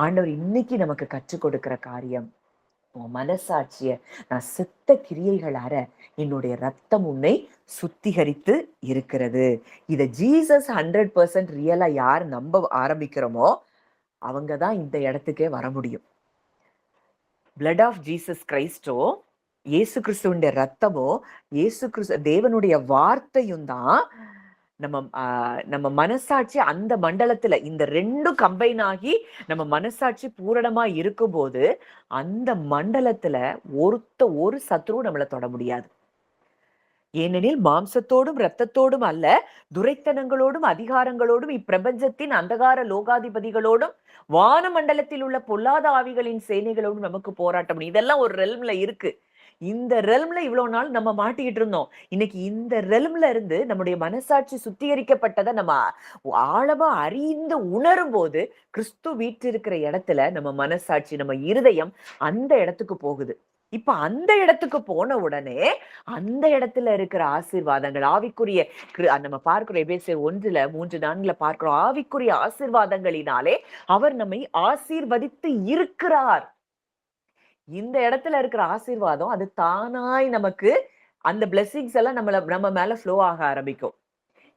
ஆண்டவர் இன்னைக்கு நமக்கு கற்றுக் கொடுக்கிற காரியம், உன் மனசாட்சிய நான் செத்த கிரியைகள் அற என்னுடைய ரத்தம் உன்னை சுத்திகரித்து இருக்கிறது. இத ஜீசஸ் 100% ரியலா யார் நம்ப ஆரம்பிக்கிறோமோ அவங்கதான் இந்த இடத்துக்கே வர முடியும். பிளட் ஆஃப் ஜீசஸ் கிரைஸ்டோ, இயேசு கிறிஸ்துவனுடைய ரத்தமோ, இயேசு கிறிஸ்து தேவனுடைய வார்த்தையும் தான் நம்ம மனசாட்சி அந்த மண்டலத்துல இந்த ரெண்டும் கம்பைன் ஆகி நம்ம மனசாட்சி பூரணமா இருக்கும்போது அந்த மண்டலத்துல ஒரு சத்ருவும் நம்மளை தொட முடியாது. ஏனெனில் மாம்சத்தோடும் இரத்தத்தோடும் அல்ல, துரைத்தனங்களோடும் அதிகாரங்களோடும் இப்பிரபஞ்சத்தின் அந்தகார லோகாதிபதிகளோடும் வான மண்டலத்தில் உள்ள பொல்லாத ஆவிகளின் சேனைகளோடும் நமக்கு போராட்டம். இதெல்லாம் ஒரு ரெல்ம்ல இருக்கு. இந்த ரெல்ம்ல இவ்வளவு நாள் நம்ம மாட்டிக்கிட்டு இருந்தோம். இன்னைக்கு இந்த ரெல்ம்ல இருந்து நம்முடைய மனசாட்சி சுத்திகரிக்கப்பட்டதை நம்ம ஆழமா அறிந்து உணரும் போது கிறிஸ்து வீற்றிருக்கிற இடத்துல நம்ம மனசாட்சி, நம்ம இருதயம் அந்த இடத்துக்கு போகுது. இப்ப அந்த இடத்துக்கு போன உடனே அந்த இடத்துல இருக்கிற ஆசீர்வாதங்கள், ஆவிக்குரிய நம்ம பார்க்கிறோம் எபேசியர் 1:3-4 பார்க்கிறோம். ஆவிக்குரிய ஆசீர்வாதங்களினாலே அவர் நம்மை ஆசீர்வதித்து இருக்கிறார். இந்த இடத்துல இருக்கிற ஆசீர்வாதம் அது தானாய் நமக்கு அந்த பிளெஸிங்ஸ் எல்லாம் நம்ம மேல ஃப்ளோ ஆக ஆரம்பிக்கும்.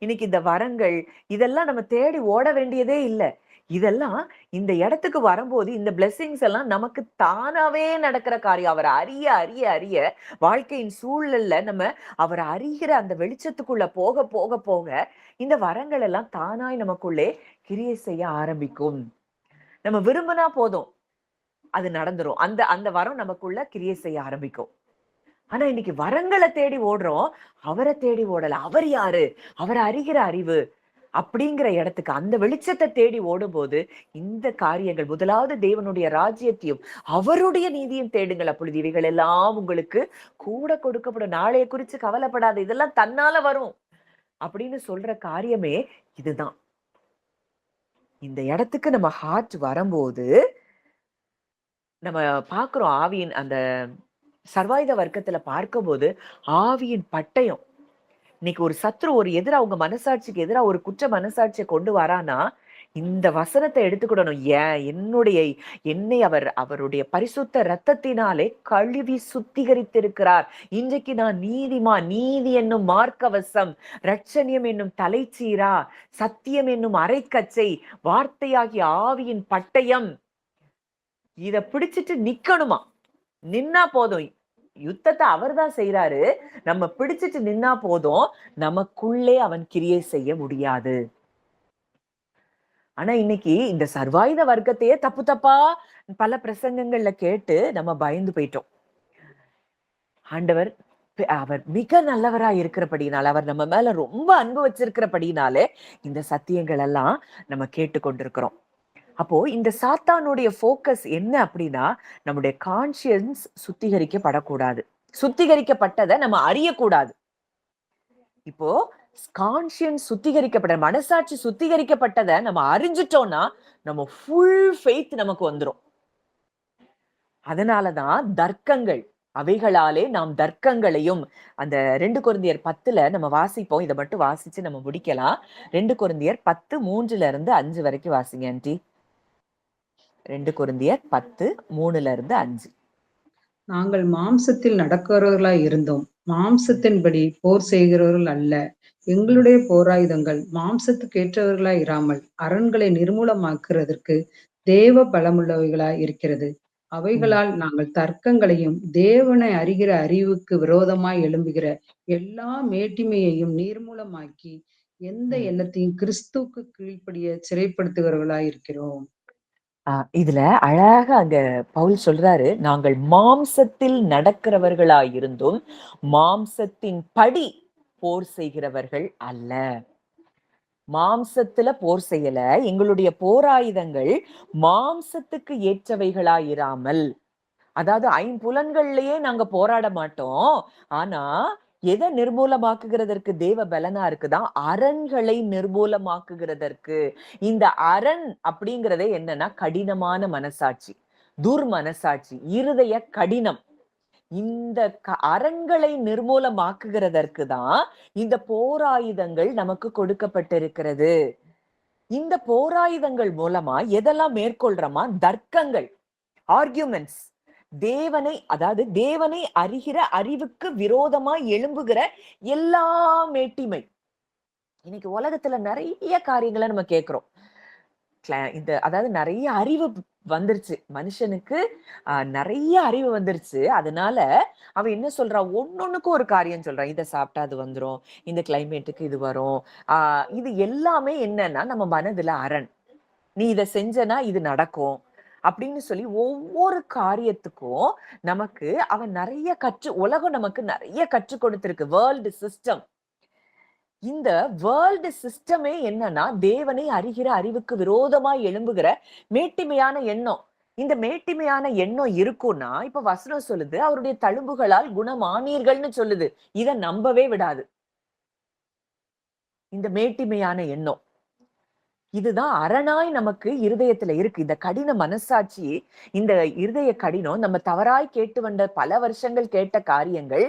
இன்னைக்கு இந்த வரங்கள் இதெல்லாம் நம்ம தேடி ஓட வேண்டியதே இல்லை. இதெல்லாம் இந்த இடத்துக்கு வரும்போது இந்த பிளெஸிங்ஸ் எல்லாம் நமக்கு தானாவே நடக்கிற காரியம். அவரை அறிய அறிய அறிய வாழ்க்கையின் சூழல்ல நம்ம அவரை அறிகிற அந்த வெளிச்சத்துக்குள்ள போக போக போக இந்த வரங்கள் எல்லாம் தானாய் நமக்குள்ளே கிரியை செய்ய ஆரம்பிக்கும். நம்ம விரும்பினா போதும், அது நடந்துரும். அந்த அந்த வரம் நமக்குள்ள கிரியை செய்ய ஆரம்பிக்கும். ஆனா இன்னைக்கு வரங்களை தேடி ஓடுறோம், அவரை தேடி ஓடல. அவர் யாரு? அவரை அறிகிற அறிவு அப்படிங்கிற இடத்துக்கு, அந்த வெளிச்சத்தை தேடி ஓடும்போது இந்த காரியங்கள், முதலாவது தேவனுடைய ராஜ்யத்தையும் அவருடைய நீதியும் தேடுங்கள், அப்பொழுது இவைகள் எல்லாம் உங்களுக்கு கூட கொடுக்கப்படும். நாளைய குறிச்சு கவலைப்படாத, இதெல்லாம் தன்னால வரும் அப்படின்னு சொல்ற காரியமே இதுதான். இந்த இடத்துக்கு நம்ம ஹார்ட் வரும்போது நம்ம பாக்குறோம், ஆவியின் அந்த சர்வாயுத வர்க்கத்துல பார்க்கும்போது ஆவியின் பட்டயம். இன்னைக்கு ஒரு சத்ரு ஒரு எதிரா, உங்க மனசாட்சிக்கு எதிரா ஒரு குற்ற மனசாட்சியை கொண்டு வரானா, இந்த வசனத்தை எடுத்துக்கிடணும். என்னை அவருடைய பரிசுத்த ரத்தத்தினாலே கழுவி சுத்திகரித்திருக்கிறார். இன்றைக்கு நான் நீதிமான். நீதி என்னும் மார்க்கவசம், ரட்சணியம் என்னும் தலைச்சீரா, சத்தியம் என்னும் அரைக்கச்சை, வார்த்தையாகிய ஆவியின் பட்டயம், இத பிடிச்சிட்டு நிக்கணுமா? நின்னா போதும். யுத்தத்தை அவர் தான் செய்யறாரு. நம்ம பிடிச்சிட்டு நின்னா போதும், நமக்குள்ளே அவன் கிரியை செய்ய முடியாது. ஆனா இன்னைக்கு இந்த சர்வாயுத வர்க்கத்தையே தப்பு தப்பா பல பிரசங்கங்கள்ல கேட்டு நம்ம பயந்து போயிட்டோம். ஆண்டவர் அவர் மிக நல்லவரா இருக்கிறபடினால, அவர் நம்ம மேல ரொம்ப அன்பு வச்சிருக்கிறபடினாலே இந்த சத்தியங்கள் எல்லாம் நம்ம கேட்டு கொண்டிருக்கிறோம். அப்போ இந்த சாத்தானுடைய போக்கஸ் என்ன அப்படின்னா, நம்முடைய கான்சியன்ஸ் சுத்திகரிக்கப்படக்கூடாது. சுத்திகரிக்கப்பட்டதை நம்ம அறியக்கூடாது. இப்போ கான்சியன்ஸ் சுத்திகரிக்கப்பட்ட, மனசாட்சி சுத்திகரிக்கப்பட்டதை நம்ம அறிஞ்சிட்டோம்னா நம்ம ஃபுல் ஃபெய்த் நமக்கு வந்துடும். அதனாலதான் தர்க்கங்கள், அவைகளாலே நாம் தர்க்கங்களையும், அந்த 2 கொரிந்தியர் 10 நம்ம வாசிப்போம். இதை மட்டும் வாசிச்சு நம்ம முடிக்கலாம். 2 கொரிந்தியர் 10:3-5 வரைக்கும் வாசிங்க ஆண்டி. 2 கொரிந்தியர் 10:3-5. நாங்கள் மாம்சத்தில் நடக்கிறவர்களாய் இருந்தோம், மாம்சத்தின்படி போர் செய்கிறவர்கள் அல்ல. எங்களுடைய போராயுதங்கள் மாம்சத்துக்கு ஏற்றவர்களாய் இராமல் அரண்களை நிர்மூலமாக்குறதற்கு தேவ பலமுள்ளவைகளாய் இருக்கிறது. அவைகளால் நாங்கள் தர்க்கங்களையும் தேவனை அறிகிற அறிவுக்கு விரோதமாய் எழும்புகிற எல்லா மேட்டிமையையும் நிர்மூலமாக்கி எந்த எண்ணத்தையும் கிறிஸ்துவுக்கு கீழ்ப்படிய சிறைப்படுத்துகிறவர்களாய் இருக்கிறோம். இதுல அழகா அங்க பவுல் சொல்றாரு, நாங்கள் மாம்சத்தில் நடக்கிறவர்களாயிருந்தும் மாம்சத்தின் படி போர் செய்கிறவர்கள் அல்ல. மாம்சத்துல போர் செய்யல. எங்களுடைய போராயுதங்கள் மாம்சத்துக்கு ஏற்றவைகளாயிராமல், அதாவது 5 நாங்க போராட மாட்டோம். ஆனா எதை நிர்மூலமாக்குகிறதற்கு தேவ பலனா இருக்குதான்? அரண்களை நிர்மூலமாக்குகிறதற்கு. இந்த அரண் அப்படிங்கறதே என்னன்னா, கடினமான மனசாட்சி, துர்மனசாட்சி, இருதய கடினம். இந்த அரண்களை நிர்மூலமாக்குகிறதற்கு தான் இந்த போராயுதங்கள் நமக்கு கொடுக்கப்பட்டிருக்கிறது. இந்த போராயுதங்கள் மூலமா எதெல்லாம் மேற்கொள்றோமா? தர்க்கங்கள், ஆர்கியூமெண்ட்ஸ், அதாவது தேவனை அறிகிற அறிவுக்கு விரோதமா எழும்புகிற எல்லா மேட்டிமை. இன்னைக்கு உலகத்துல நிறைய காரியங்களை நம்ம கேட்கிறோம். அதாவது நிறைய அறிவு வந்துருச்சு மனுஷனுக்கு, நிறைய அறிவு வந்துருச்சு. அதனால அவன் என்ன சொல்றான்? ஒன்னொன்னுக்கும் ஒரு காரியம் சொல்றான். இதை சாப்பிட்டா அது வந்துரும், இந்த கிளைமேட்டுக்கு இது வரும். இது எல்லாமே என்னன்னா நம்ம மனதுல அரண். நீ இதை செஞ்சனா இது நடக்கும் அப்படின்னு சொல்லி ஒவ்வொரு காரியத்துக்கும் நமக்கு அவன் நிறைய உலகம் நமக்கு நிறைய கற்றுக் கொடுத்திருக்கு. World system. இந்த வேர்ல்டு சிஸ்டமே என்னன்னா, தேவனை அறிகிற அறிவுக்கு விரோதமாய் எழும்புகிற மேட்டிமையான எண்ணம். இந்த மேட்டிமையான எண்ணம் இருக்கும்னா, இப்ப வசனம் சொல்லுது, அவருடைய தழும்புகளால் குணமானீர்கள்னு சொல்லுது. இத நம்பவே விடாது இந்த மேட்டிமையான எண்ணம். இதுதான் அரணாய் நமக்கு இருதயத்துல இருக்கு. இந்த கடின மனசாட்சி, இந்த இருதய கடினம், நம்ம தவறாய் கேட்டு வந்த பல வருஷங்கள் கேட்ட காரியங்கள்,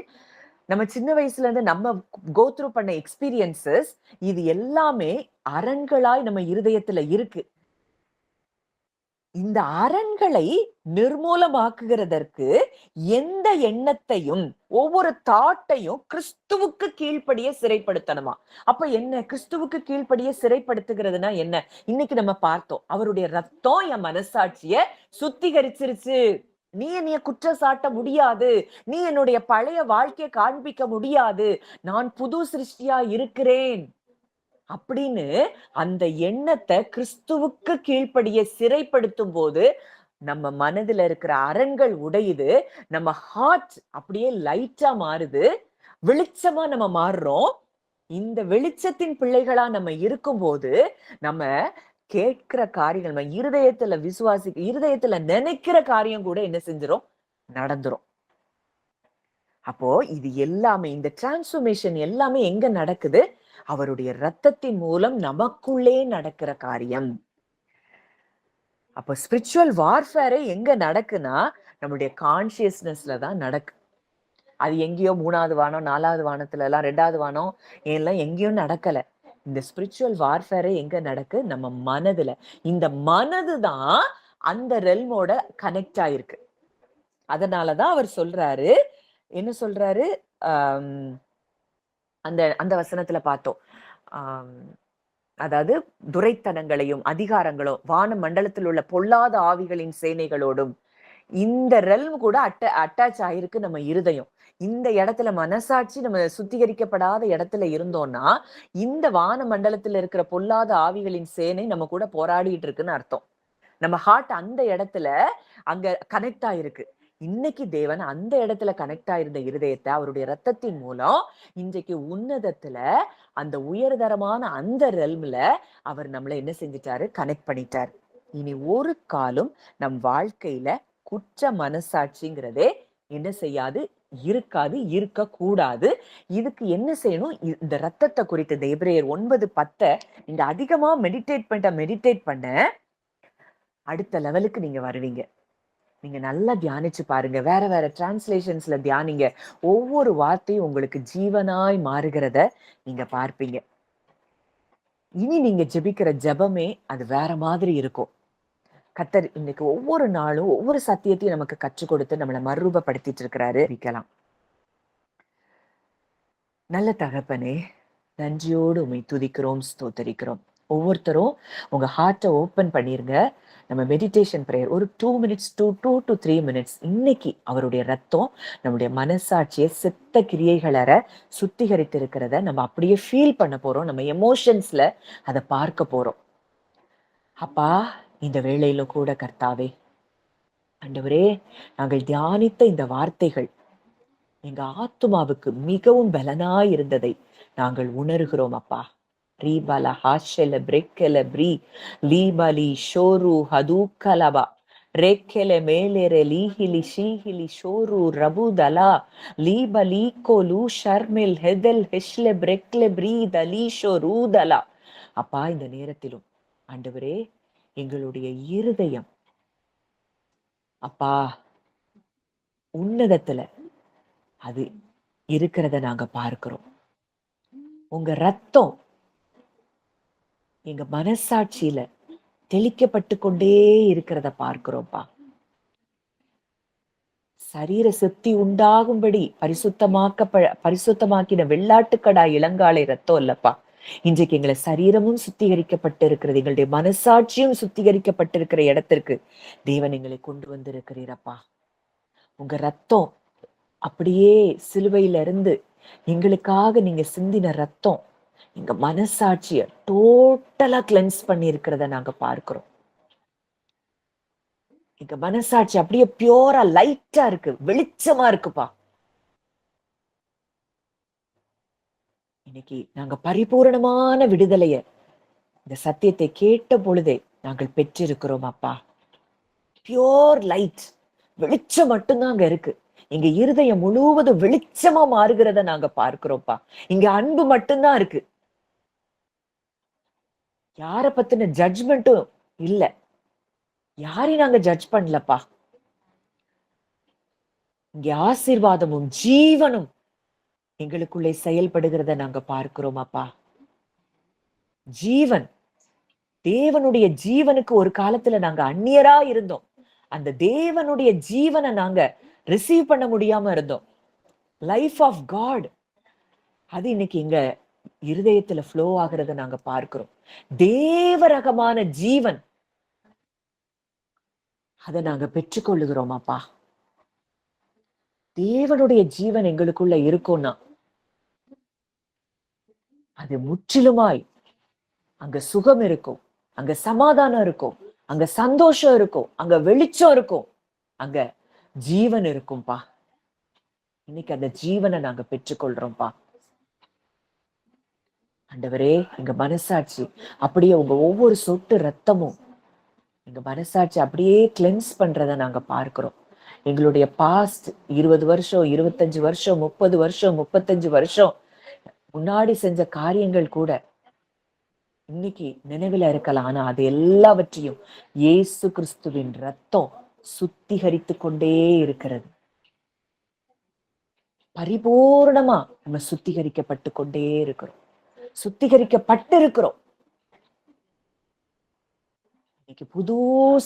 நம்ம சின்ன வயசுல இருந்து நம்ம கோ த்ரூ பண்ண எக்ஸ்பீரியன்சஸ், இது எல்லாமே அரண்களாய் நம்ம இருதயத்துல இருக்கு. இந்த அரண்களை நிர்மூலமாக்குகிறதற்கு எந்த எண்ணத்தையும், ஒவ்வொரு தாட்டையும் கிறிஸ்துவுக்கு கீழ்ப்படிய சிறைப்படுத்தணுமா? அப்ப என்ன கிறிஸ்துவுக்கு கீழ்ப்படிய சிறைப்படுத்துகிறதுனா என்ன? இன்னைக்கு நம்ம பார்த்தோம், அவருடைய ரத்தம் என் மனசாட்சிய சுத்திகரிச்சிருச்சு. நீ என்னைய குற்றம் சாட்ட முடியாது, நீ என்னுடைய பழைய வாழ்க்கையை காண்பிக்க முடியாது, நான் புது சிருஷ்டியா இருக்கிறேன். அப்படின்னு அந்த எண்ணத்தை கிறிஸ்துவுக்கு கீழ்ப்படிய சிறைப்படுத்தும் போது நம்ம மனதுல இருக்கிற அரண்கள் உடையுது, நம்ம ஹார்ட் அப்படியே லைட்டா மாறுது, வெளிச்சமா நம்ம மாறுறோம். இந்த வெளிச்சத்தின் பிள்ளைகளா நம்ம இருக்கும்போது நம்ம கேட்கிற காரியங்கள், நம்ம இருதயத்துல நினைக்கிற காரியம் கூட என்ன செஞ்சிரும், நடந்துரும். அப்போ இது எல்லாமே, இந்த டிரான்ஸ்ஃபர்மேஷன் எல்லாமே எங்க நடக்குது? அவருடைய ரத்தத்தின் மூலம் நமக்குள்ளே நடக்கிற காரியம். அப்போ ஸ்பிரிச்சுவல் வார்ஃபேரே எங்க நடக்குன்னா நம்மளுடைய கான்சியஸ்னஸ்ல தான் நடக்கு. அது எங்கேயோ 3வது வானம், 4வது வானத்துல எல்லாம், 2வது வானம் எல்லாம் எங்கேயும் நடக்கல. இந்த ஸ்பிரிச்சுவல் வார்ஃபேரே எங்க நடக்கு? நம்ம மனதுல. இந்த மனது தான் அந்த ரெல்மோட கனெக்ட் ஆயிருக்கு. அதனாலதான் அவர் சொல்றாரு, என்ன சொல்றாரு, அந்த அந்த வசனத்துல பார்த்தோம். அதாவது துரைத்தனங்களையும் அதிகாரங்களும் வான மண்டலத்தில் உள்ள பொல்லாத ஆவிகளின் சேனைகளோடும், இந்த ரெல்ம் கூட அட்டாச் ஆயிருக்கு நம்ம இருதயம். இந்த இடத்துல மனசாட்சி நம்ம சுத்திகரிக்கப்படாத இடத்துல இருந்தோம்னா இந்த வான மண்டலத்துல இருக்கிற பொல்லாத ஆவிகளின் சேனை நம்ம கூட போராடிட்டு இருக்குன்னு அர்த்தம். நம்ம ஹார்ட் அந்த இடத்துல அங்க கனெக்ட் ஆயிருக்கு. இன்னைக்கு தேவன் அந்த இடத்துல கனெக்ட் ஆயிருந்த இருதயத்தை அவருடைய ரத்தத்தின் மூலம் இன்றைக்கு உன்னதத்துல அந்த உயர்தரமான அந்த ரெல்ம்ல அவர் நம்மளை என்ன செஞ்சிட்டாரு, கனெக்ட் பண்ணிட்டார். இனி ஒரு காலம் நம் வாழ்க்கையில குற்ற மனசாட்சிங்கிறதே என்ன செய்யாது, இருக்காது, இருக்கக்கூடாது. இதுக்கு என்ன செய்யணும், இந்த ரத்தத்தை குறித்து இந்த எபிரேயர் 9:10 நீங்க அதிகமா மெடிடேட் பண்ண அடுத்த லெவலுக்கு நீங்க வருவீங்க. நீங்க நல்லா தியானிச்சு பாருங்க. வேற வேற டிரான்ஸ்லேஷன்ஸ்ல தியானிங்க. ஒவ்வொரு வார்த்தையும் உங்களுக்கு ஜீவனாய் மாறுகிறத நீங்க பார்ப்பீங்க. இனி நீங்க ஜெபிக்கிற ஜெபமே அது வேற மாதிரி இருக்கும். கர்த்தர் இன்னைக்கு ஒவ்வொரு நாளும் ஒவ்வொரு சத்தியத்தையும் நமக்கு கற்றுக் கொடுத்து நம்மளை மறுரூபப்படுத்திட்டு இருக்கிறாரு. விக்கலாம். நல்ல தகப்பனே, நன்றியோடு உம்மை துதிக்கிறோம், ஸ்தோத்தரிக்கிறோம். ஒவ்வொருத்தரும் உங்க ஹார்ட்டை ஓப்பன் பண்ணிருங்க. நம்ம மெடிடேஷன் பிரேயர் ஒரு 2 minutes, 2 to 3 minutes. இன்னைக்கு அவருடைய ரத்தம் நம்முடைய மனசாட்சியை செத்த கிரியைகளற சுத்திகரித்து இருக்கிறத நம்ம அப்படியே ஃபீல் பண்ண போறோம். நம்ம எமோஷன்ஸ்ல அதை பார்க்க போறோம். அப்பா, இந்த வேளையில கூட கர்த்தாவே, ஆண்டவரே, நாங்கள் தியானித்த இந்த வார்த்தைகள் எங்க ஆத்துமாவுக்கு மிகவும் பலனாய் இருந்ததை நாங்கள் உணர்கிறோம் அப்பா. ரீபல ஹாஷெல பிரெக்கெல ப்ரீ லீபலி ஷோரு ஹதூக்கலபா ரெக்கெல மேலேரெ லீஹிலி ஷீஹிலி ஷோரு ரபுதலா லீபலி கோலு ஷர்மில் ஹெதல் ஹெஷ்ல பிரெக்ல ப்ரீ தலி ஷோரூதலா. அப்பா, இந்த நேரத்திலும் ஆண்டவரே, எங்களுடைய இருதயம் அப்பா உன்னதத்துல அது இருக்கிறத நாங்க பார்க்கிறோம். உங்க ரத்தம் எங்க மனசாட்சியில தெளிக்கப்பட்டு கொண்டே இருக்கிறத பார்க்கிறோம்ப்பா. சரீர சுத்தி உண்டாகும்படி பரிசுத்தமாக்கின வெள்ளாட்டுக்கடா இளங்காலை ரத்தம் இல்லப்பா. இன்றைக்கு எங்களை சரீரமும் சுத்திகரிக்கப்பட்டு இருக்கிறது, எங்களுடைய மனசாட்சியும் சுத்திகரிக்கப்பட்டிருக்கிற இடத்திற்கு தேவன் எங்களை கொண்டு வந்திருக்கிறீரப்பா. உங்க ரத்தம் அப்படியே சிலுவையில இருந்து எங்களுக்காக நீங்க சிந்தின ரத்தம் எங்க மனசாட்சிய டோட்டலா கிளென்ஸ் பண்ணி இருக்கிறத நாங்க பார்க்கிறோம். எங்க மனசாட்சி அப்படியே பியூரா லைட்டா இருக்கு, வெளிச்சமா இருக்குப்பா. இன்னைக்கு நாங்க பரிபூரணமான விடுதலைய இந்த சத்தியத்தை கேட்ட பொழுதே நாங்கள் பெற்றிருக்கிறோம் அப்பா. பியோர் லைட், வெளிச்சம் மட்டும்தான் அங்க இருக்கு. எங்க இருதயம் முழுவதும் வெளிச்சமா மாறுகிறத நாங்க பார்க்கிறோம்ப்பா. இங்க அன்பு மட்டும்தான் இருக்கு. யார பத்தின ஜட்ஜ்மெண்ட்டும் இல்ல. யாரையும் நாங்க ஜட்ஜ் பண்ணலப்பா. இங்க ஆசீர்வாதமும் ஜீவனும் எங்களுக்குள்ளே செயல்படுகிறத நாங்க பார்க்கிறோம் அப்பா. ஜீவன், தேவனுடைய ஜீவனுக்கு ஒரு காலத்துல நாங்க அந்நியரா இருந்தோம். அந்த தேவனுடைய ஜீவனை நாங்க ரிசீவ் பண்ண முடியாம இருந்தோம். லைஃப் ஆஃப் காட் அது இன்னைக்கு எங்க இருதயத்துல ஃப்ளோ ஆகிறத நாங்க பார்க்கிறோம். தேவரகமான ஜீவன் அதை நாங்க பெற்றுக்கொள்ளுகிறோம் அப்பா. தேவனுடைய ஜீவன் எங்களுக்குள்ள இருக்கும்னா அது முற்றிலுமாய் அங்க சுகம் இருக்கும், அங்க சமாதானம் இருக்கும், அங்க சந்தோஷம் இருக்கும், அங்க வெளிச்சம் இருக்கும், அங்க ஜீவன் இருக்கும்பா. இன்னைக்கு அந்த ஜீவனை நாங்க பெற்றுக்கொள்றோம்ப்பா. ஆண்டவரே, எங்க மனசாட்சி அப்படியே உங்க ஒவ்வொரு சொட்டு ரத்தமும் எங்க மனசாட்சி அப்படியே கிளென்ஸ் பண்றத நாங்க பார்க்கிறோம். எங்களுடைய பாஸ்ட் 20 வருஷம், 25 வருஷம், 30 வருஷம், 35 வருஷம் முன்னாடி செஞ்ச காரியங்கள் கூட இன்னைக்கு நினைவுல இருக்கலாம். ஆனா அது எல்லாவற்றையும் இயேசு கிறிஸ்துவின் ரத்தம் சுத்திகரித்து கொண்டே இருக்கிறது. பரிபூர்ணமா நம்ம சுத்திகரிக்கப்பட்டு கொண்டே இருக்கிறோம், சுத்திகரிக்கப்பட்டு இருக்கிறோம். இன்னைக்கு புது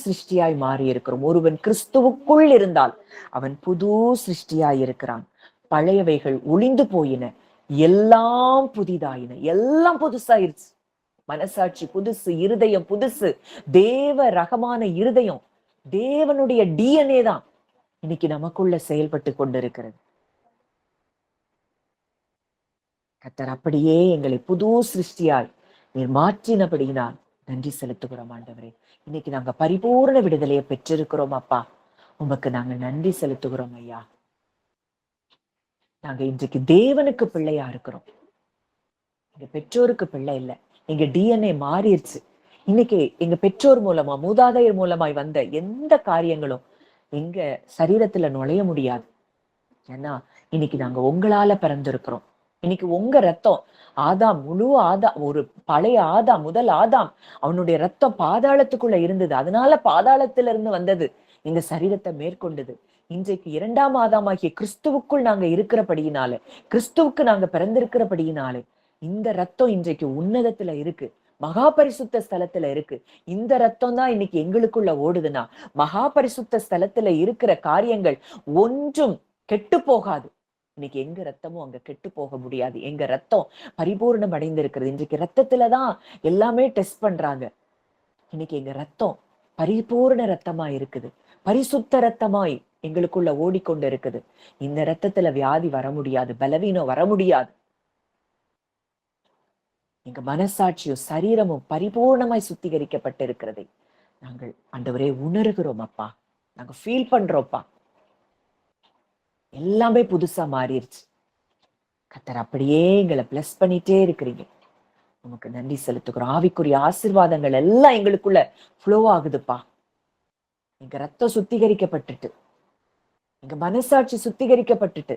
சிருஷ்டியாய் மாறி இருக்கிறோம். ஒருவன் கிறிஸ்துவுக்குள் இருந்தால் அவன் புது சிருஷ்டியாய் இருக்கிறான். பழையவைகள் ஒளிந்து போயின, எல்லாம் புதிதாயின, எல்லாம் புதுசாயிருச்சு. மனசாட்சி புதுசு, இருதயம் புதுசு, தேவ ரகமான இருதயம், தேவனுடைய டிஎன்ஏ தான் இன்னைக்கு நமக்குள்ள செயல்பட்டு கொண்டிருக்கிறது. கர்த்தர் அப்படியே எங்களை புது சிருஷ்டியாய் நீர் மாற்றினபடியினால் நன்றி செலுத்துகிறோம் ஆண்டவரே. இன்னைக்கு நாங்க பரிபூர்ண விடுதலையை பெற்றிருக்கிறோம் அப்பா. உமக்கு நாங்க நன்றி செலுத்துகிறோம் ஐயா. நாங்க இன்றைக்கு தேவனுக்கு பிள்ளையா இருக்கிறோம். எங்க பெற்றோருக்கு பிள்ளை இல்லை, எங்க டிஎன்ஏ மாறிடுச்சு. இன்னைக்கு எங்க பெற்றோர் மூலமா, மூதாதையர் மூலமாய் வந்த எந்த காரியங்களும் எங்க சரீரத்துல நுழைய முடியாது. ஏன்னா இன்னைக்கு நாங்க உங்களால பிறந்திருக்கிறோம். இன்னைக்கு உங்க ரத்தம் ஆதாம், முழு ஆதாம், ஒரு பழைய ஆதாம், முதல் ஆதாம், அவனுடைய ரத்தம் பாதாளத்துக்குள்ள இருந்தது. அதனால பாதாளத்துல இருந்து வந்தது எங்க சரீரத்தை மேற்கொண்டது. இன்றைக்கு 2ஆம் ஆதாமாகிய கிறிஸ்துவுக்குள் நாங்க இருக்கிறபடியினாலே, கிறிஸ்துவுக்கு நாங்க பிறந்திருக்கிறபடியினாலே இந்த ரத்தம் இன்றைக்கு உன்னதத்துல இருக்கு, மகா பரிசுத்த ஸ்தலத்துல இருக்கு. இந்த ரத்தம் தான் இன்னைக்கு எங்களுக்குள்ள ஓடுதுன்னா, மகா பரிசுத்த ஸ்தலத்துல இருக்கிற காரியங்கள் ஒன்றும் கெட்டு போகாது. இன்னைக்கு எங்க ரத்தமும் அங்க கெட்டு போக முடியாது. எங்க ரத்தம் பரிபூர்ணம் அடைந்திருக்கிறது. இன்றைக்கு ரத்தத்துலதான் எல்லாமே டெஸ்ட் பண்றாங்க. இன்னைக்கு எங்க ரத்தம் பரிபூர்ண ரத்தமா இருக்குது, பரிசுத்த ரத்தமாய் எங்களுக்குள்ள ஓடிக்கொண்டு இருக்குது. இந்த ரத்தத்துல வியாதி வர முடியாது, பலவீனம் வர முடியாது. எங்க மனசாட்சியும் சரீரமும் பரிபூர்ணமாய் சுத்திகரிக்கப்பட்டு இருக்கிறதை நாங்கள் ஆண்டவரே உணர்கிறோம் அப்பா. நாங்க ஃபீல் பண்றோம்ப்பா. எல்லாமே புதுசா மாறிடுச்சு. கர்த்தர் அப்படியே எங்களை பிளஸ் பண்ணிட்டே இருக்கிறீங்க. உமக்கு நன்றி செலுத்துகிறோம். ஆவிக்குரிய ஆசீர்வாதங்கள் எல்லாம் எங்களுக்குள்ள ஃப்ளோ ஆகுதுப்பா. எங்க ரத்தம் சுத்திகரிக்கப்பட்டுட்டு, எங்க மனசாட்சி சுத்திகரிக்கப்பட்டுட்டு,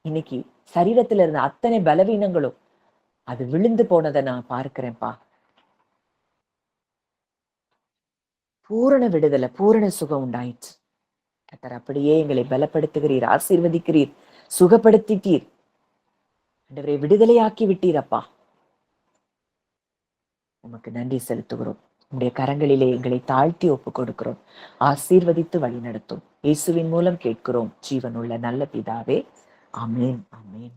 இன்னைக்கு சரீரத்துல இருந்த அத்தனை பலவீனங்களும் அது விழுந்து போனதை நான் பார்க்கிறேன்ப்பா. பூரண விடுதலை, பூரண சுகம் உண்டாயிற்று. கர்த்தர் அப்படியே எங்களை பலப்படுத்துகிறீர், ஆசீர்வதிக்கிறீர், சுகப்படுத்திட்டீர். ஆண்டவரே, விடுதலையாக்கி விட்டீரப்பா. உமக்கு நன்றி செலுத்துகிறோம். உங்களுடைய கரங்களிலே எங்களை தாழ்த்தி ஒப்பு கொடுக்கிறோம். ஆசீர்வதித்து வழி நடத்தும். இயேசுவின் மூலம் கேட்கிறோம் ஜீவனுள்ள நல்ல பிதாவே. ஆமேன், ஆமேன்.